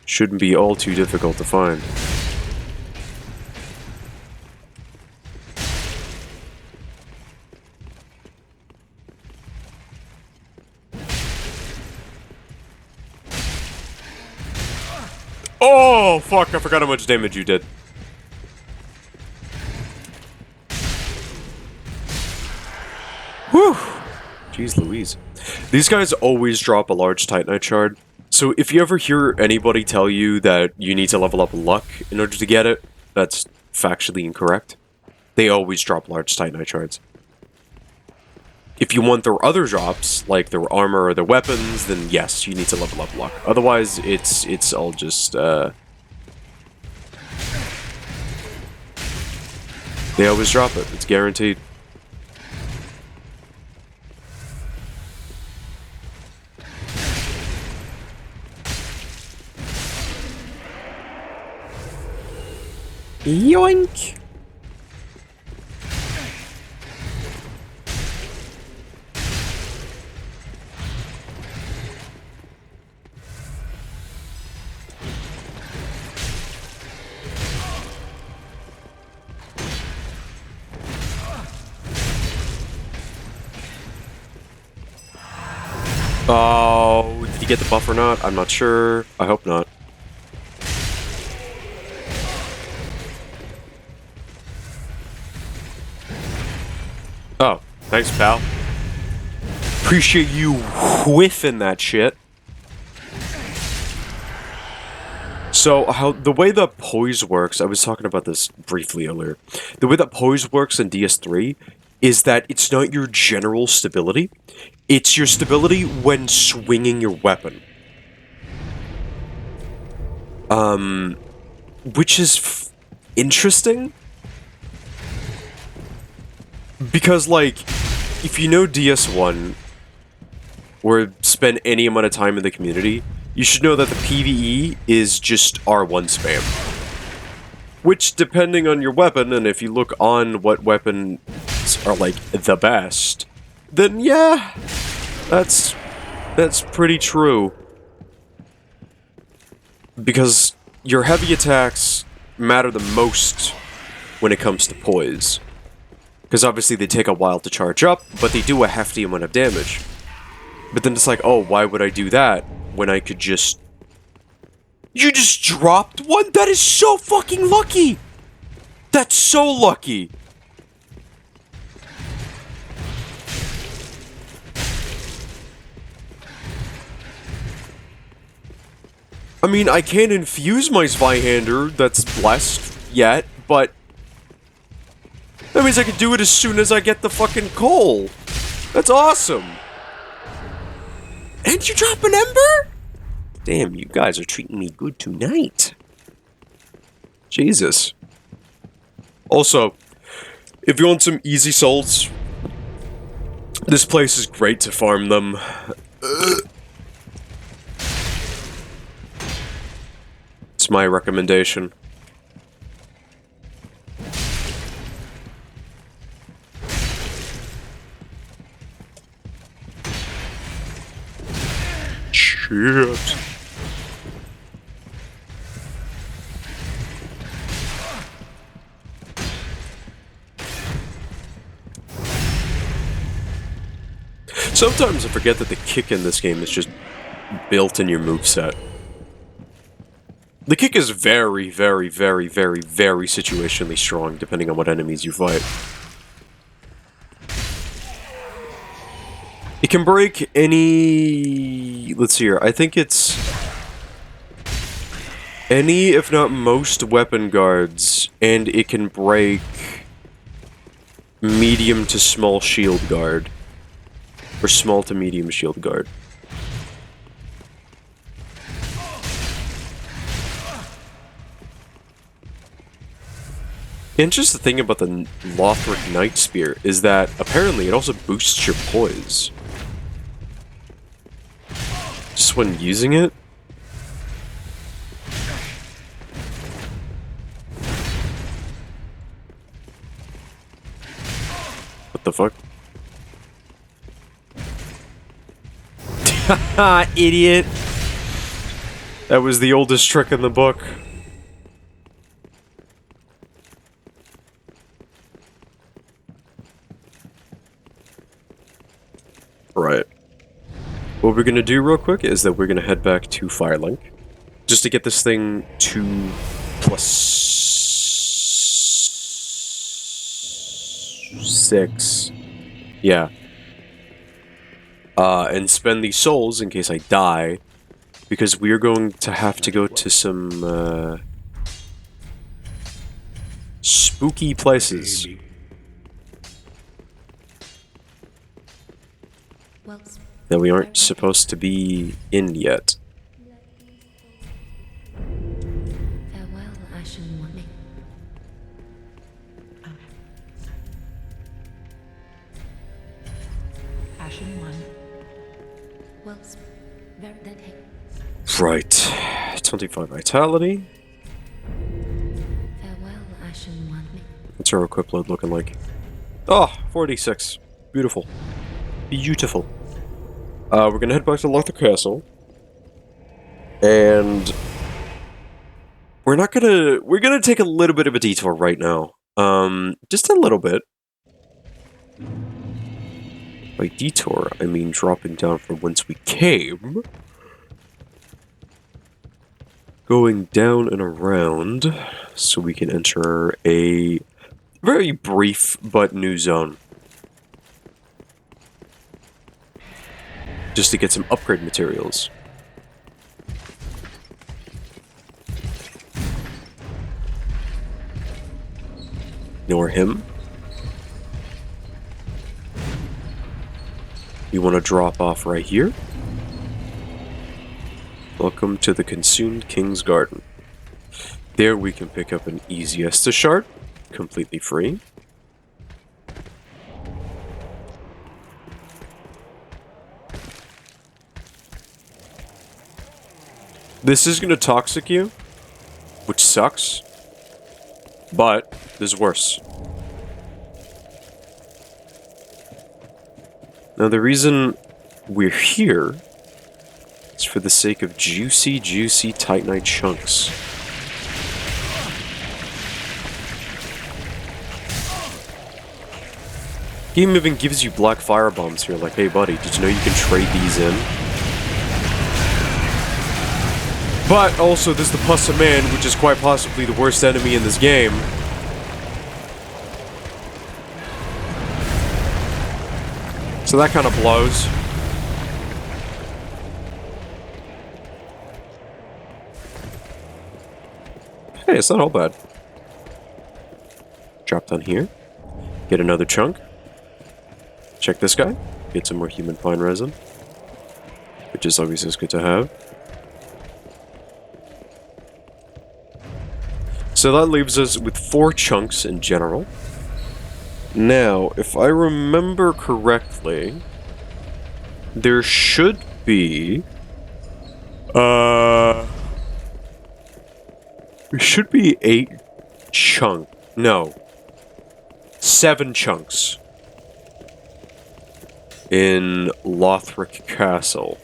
shouldn't be all too difficult to find. Oh, fuck, I forgot how much damage you did. Whew. Jeez Louise. These guys always drop a large Titanite shard. So if you ever hear anybody tell you that you need to level up luck in order to get it, that's factually incorrect. They always drop large Titanite shards. If you want their other drops, like their armor or their weapons, then yes, you need to level up luck. Otherwise, it's all just, they always drop it. It's guaranteed. Yoink! Oh, did he get the buff or not? I'm not sure. I hope not. Oh, thanks, pal. Appreciate you whiffing that shit. So how the way that poise works, I was talking about this briefly earlier. The way that poise works in DS3 is that it's not your general stability, it's your stability when swinging your weapon. Which is interesting. Because, like, if you know DS1, or spend any amount of time in the community, you should know that the PvE is just R1 spam. Which, depending on your weapon, and if you look on what weapons are, like, the best, then yeah, that's pretty true. Because your heavy attacks matter the most when it comes to poise. Because obviously they take a while to charge up, but they do a hefty amount of damage. But then it's like, oh, why would I do that when I could just... You just dropped one? That is so fucking lucky! That's so lucky! I mean, I can't infuse my Zweihander that's blessed yet, but... That means I can do it as soon as I get the fucking coal! That's awesome! And you drop an ember? Damn, you guys are treating me good tonight. Jesus. Also, if you want some easy souls, this place is great to farm them. It's my recommendation. Shit. Sometimes I forget that the kick in this game is just built in your moveset. The kick is very, very, very, very, very situationally strong depending on what enemies you fight. It can break any... Let's see here. I think it's... any, if not most, weapon guards. And it can break... medium to small shield guard. Or small to medium shield guard. The interesting thing about the Lothric Night Spear is that apparently it also boosts your poise. Just when using it? What the fuck? Haha, idiot! That was the oldest trick in the book. Right. What we're gonna do real quick is that we're gonna head back to Firelink. Just to get this thing to +6. Yeah. And spend these souls in case I die. Because we're going to have to go to some, spooky places. Well, That we aren't supposed to be in yet. farewell, Ashen One. Ashen One. Well, very then hey. Right. 25 vitality. Farewell, Ashen One. What's our equip load looking like? Oh, 46. Beautiful. Beautiful. We're gonna head back to Lothric Castle. And... we're gonna take a little bit of a detour right now. Just a little bit. By detour, I mean dropping down from whence we came. Going down and around, so we can enter a very brief but new zone. Just to get some upgrade materials. Ignore him. You want to drop off right here. Welcome to the Consumed King's Garden. There we can pick up an easy Estus shard, completely free. This is going to toxic you, which sucks, but there's worse. Now the reason we're here is for the sake of juicy Titanite chunks. Game even gives you black fire bombs here, like, hey buddy, did you know you can trade these in? But also, there's the Pus of Man, which is quite possibly the worst enemy in this game. So that kind of blows. Hey, it's not all bad. Drop down here. Get another chunk. Check this guy. Get some more human pine resin. Which is obviously good to have. So that leaves us with 4 chunks in general. Now, if I remember correctly, there should be... there should be 8 chunks. No. 7 chunks. In Lothric Castle.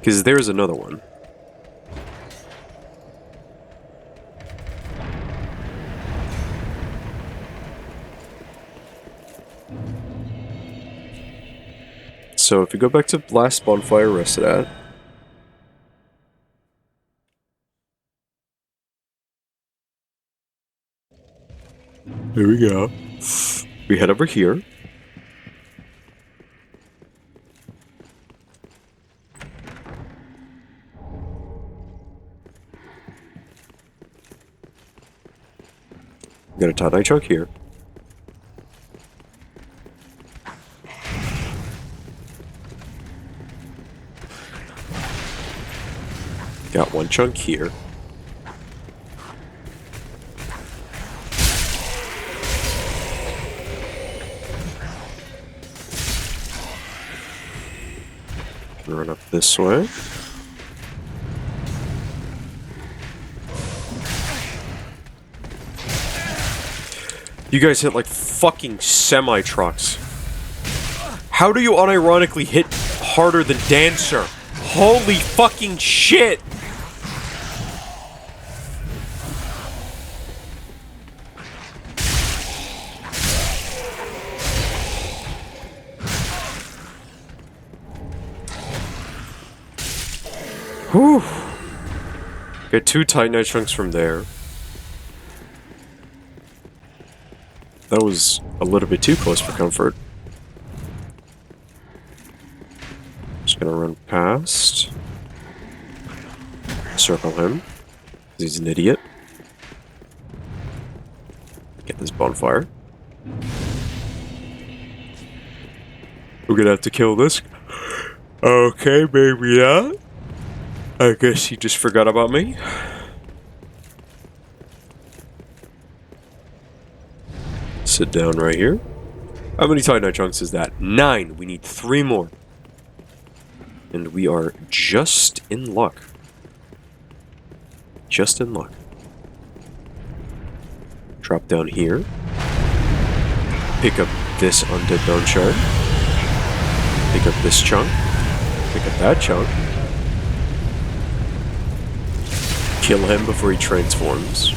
Because there's another one. So if you go back to last bonfire rested at, here we go. We head over here. Got a Titanite chunk here. Got 1 chunk here. Can run up this way. You guys hit like fucking semi-trucks. How do you unironically hit harder than Dancer? Holy fucking shit! Whew. Get 2 Titanite chunks from there. That was a little bit too close for comfort. Just gonna run past. Circle him. He's an idiot. Get this bonfire. We're gonna have to kill this. Okay, maybe not. I guess he just forgot about me. Sit down right here. How many Titanite chunks is that? 9. We need 3 more. And we are just in luck. Just in luck. Drop down here. Pick up this Undead Bone Shard. Pick up this chunk. Pick up that chunk. Kill him before he transforms.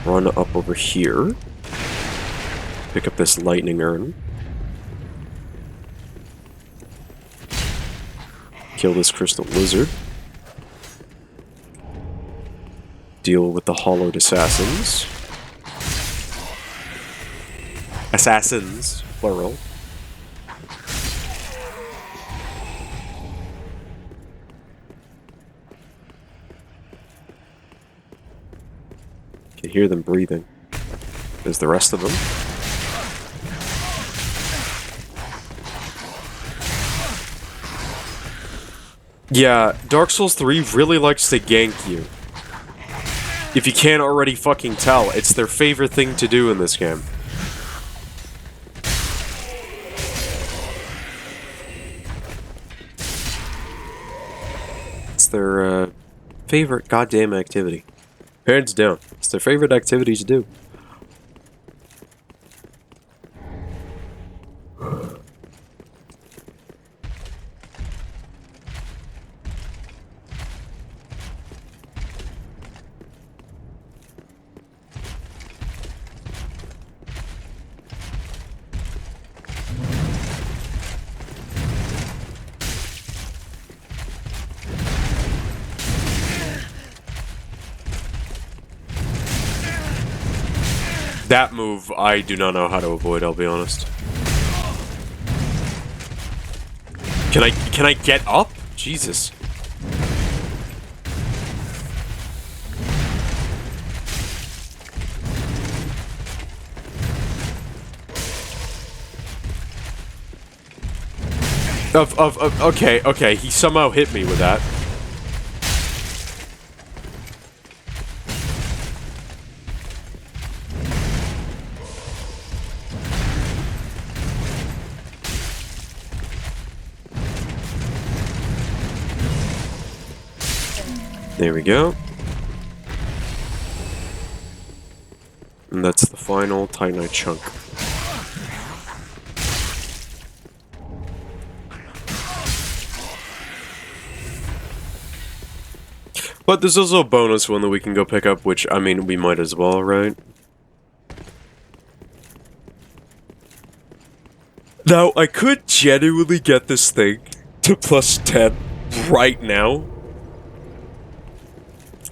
Run up over here. Pick up this lightning urn. Kill this crystal lizard. Deal with the hollowed assassins. Assassins, plural. Can hear them breathing. There's the rest of them. Yeah, Dark Souls 3 really likes to gank you. If you can't already fucking tell, it's their favorite thing to do in this game. It's their favorite goddamn activity. Hands down. It's their favorite activity to do. That move, I do not know how to avoid, I'll be honest. Can I get up? Jesus. Okay, he somehow hit me with that. There we go. And that's the final Titanite chunk. But there's also a bonus one that we can go pick up, which, I mean, we might as well, right? Now, I could genuinely get this thing to plus 10 right now.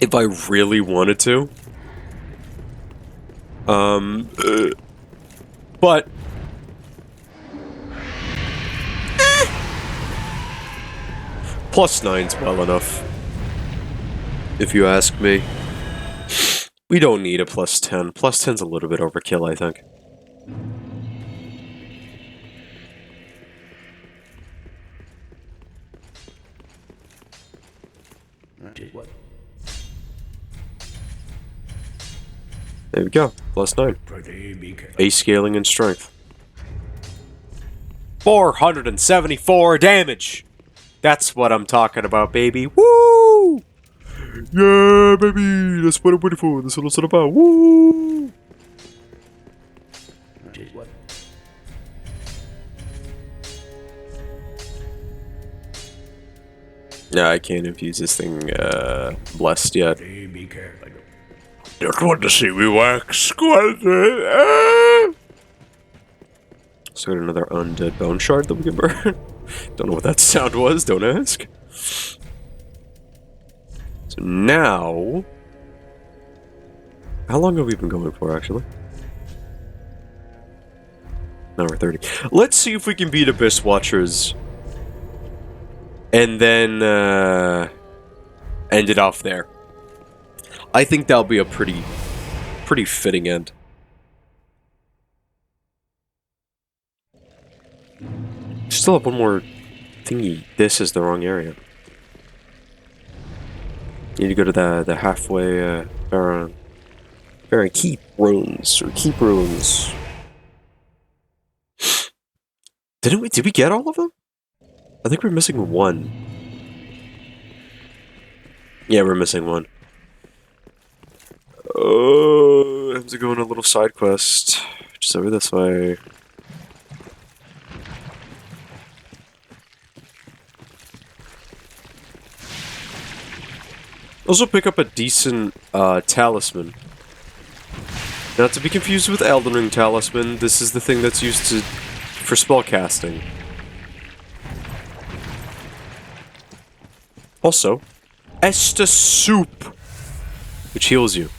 If I really wanted to. But... Plus 9's well enough. If you ask me. We don't need a plus 10. Plus 10's a little bit overkill, I think. There we go. Plus 9. Ace scaling and strength. 474 damage! That's what I'm talking about, baby. Woo! Yeah, baby! That's what I'm waiting for. That's what it's all about. Woo! Yeah, I can't infuse this thing, blessed yet. Don't want to see me wax squadron. So got another undead bone shard that we can burn. Don't know what that sound was, don't ask. So now... How long have we been going for, actually? Now we're 30. Let's see if we can beat Abyss Watchers. And then, end it off there. I think that'll be a pretty fitting end. Still have one more thingy. This is the wrong area. Need to go to the halfway Baron Keep ruins or Keep ruins. Did we get all of them? I think we're missing one. Yeah, we're missing one. Oh, I have to go on a little side quest. Just over this way. Also pick up a decent talisman. Not to be confused with Elden Ring talisman, this is the thing that's used for spellcasting. Also, Estus Soup, which heals you.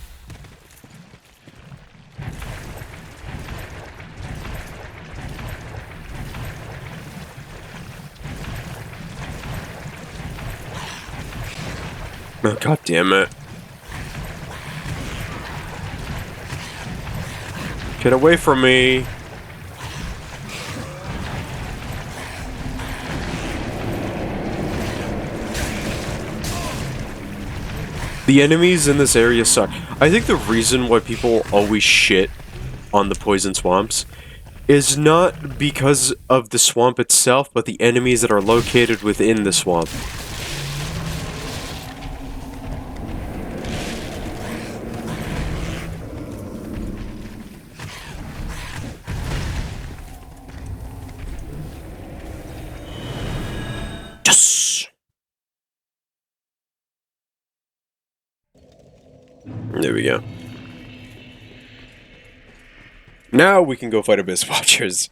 Oh, God damn it. Get away from me. The enemies in this area suck. I think the reason why people always shit on the poison swamps is not because of the swamp itself, but the enemies that are located within the swamp. Yes! There we go. Now we can go fight Abyss Watchers.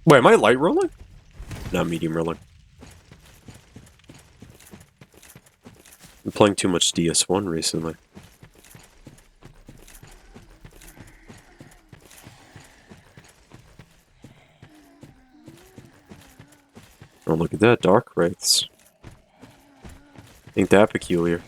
Wait, am I light rolling? No, medium rolling. I'm playing too much DS1 recently. Oh, look at that, Dark Wraiths. Ain't that peculiar?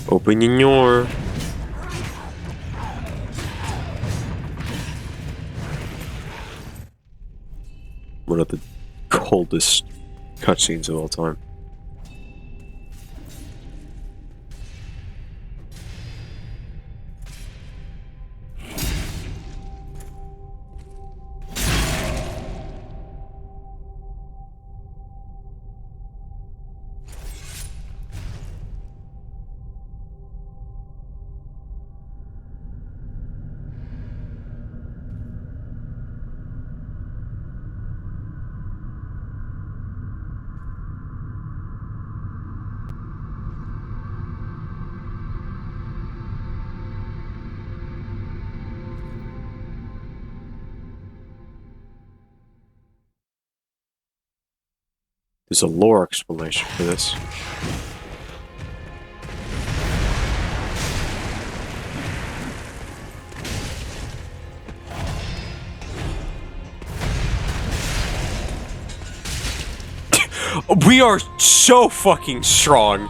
Open your... One of the coldest cutscenes of all time. There's a lore explanation for this. We are so fucking strong.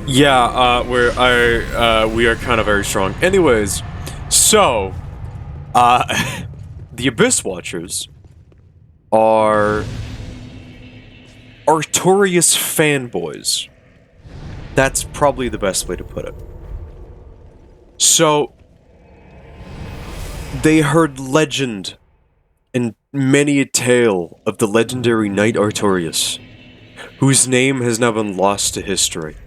Yeah, we are kind of very strong. Anyways, so the Abyss Watchers are Artorias fanboys. That's probably the best way to put it. So they heard legend and many a tale of the legendary Knight Artorias, whose name has now been lost to history.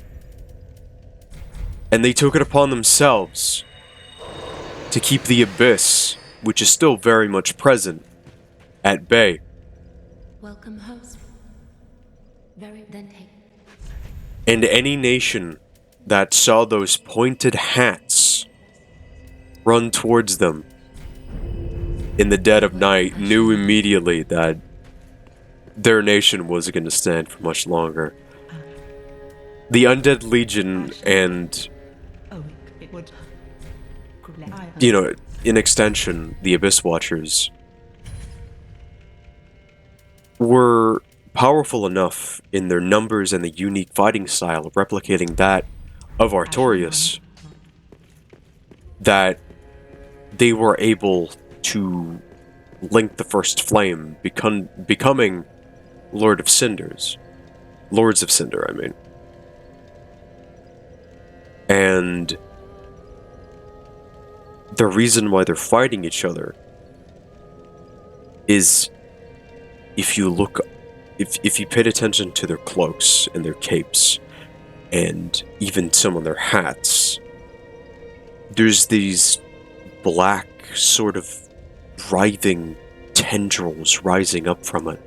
And they took it upon themselves to keep the Abyss which is still very much present, at bay. Welcome home. Very then take. And any nation that saw those pointed hats run towards them in the dead of night knew immediately that their nation wasn't going to stand for much longer. The Undead Legion and, you know, in extension, the Abyss Watchers were powerful enough in their numbers and the unique fighting style of replicating that of Artorias that they were able to link the First Flame, becoming Lords of Cinder, I mean. And the reason why they're fighting each other is if you paid attention to their cloaks and their capes and even some of their hats, there's these black sort of writhing tendrils rising up from it.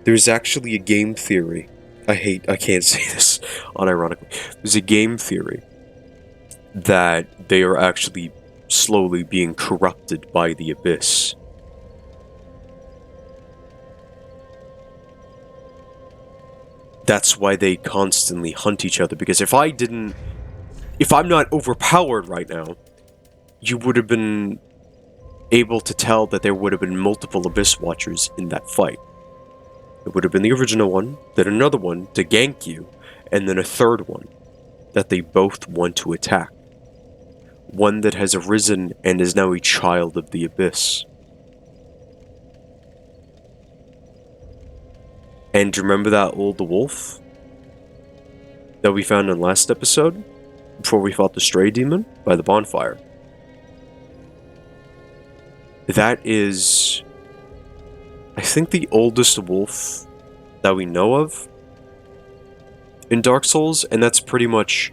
There's actually a game theory. I can't say this unironically. There's a game theory that they are actually slowly being corrupted by the Abyss. That's why they constantly hunt each other, because if I'm not overpowered right now, you would have been able to tell that there would have been multiple Abyss Watchers in that fight. It would have been the original one, then another one to gank you, and then a third one that they both want to attack. One that has arisen and is now a child of the Abyss. And remember that old wolf that we found in last episode? Before we fought the Stray Demon by the bonfire? That is, I think, the oldest wolf that we know of in Dark Souls, and that's pretty much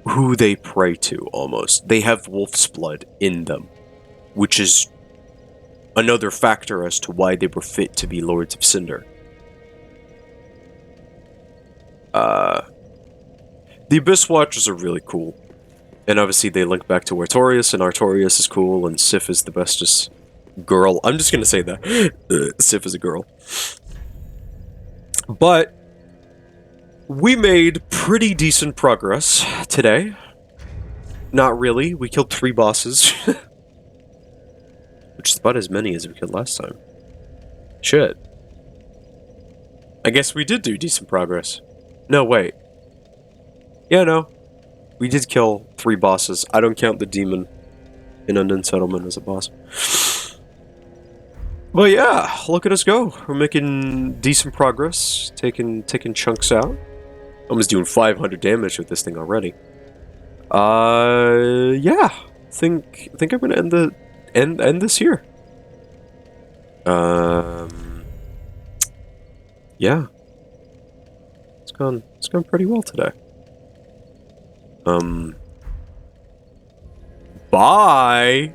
who they pray to, almost. They have wolf's blood in them, which is another factor as to why they were fit to be Lords of Cinder. The Abyss Watchers are really cool. And obviously they link back to Artorias, and Artorias is cool, and Sif is the bestest girl. I'm just gonna say that. Sif is a girl. But we made pretty decent progress today. Not really. We killed 3 bosses. Which is about as many as we killed last time. Shit. I guess we did do decent progress. No, wait. Yeah, no. We did kill 3 bosses. I don't count the demon in Undead Settlement as a boss. But yeah, look at us go. We're making decent progress. Taking chunks out. Almost doing 500 damage with this thing already. Yeah. Think I'm gonna end this here. Yeah. It's gone pretty well today. Bye!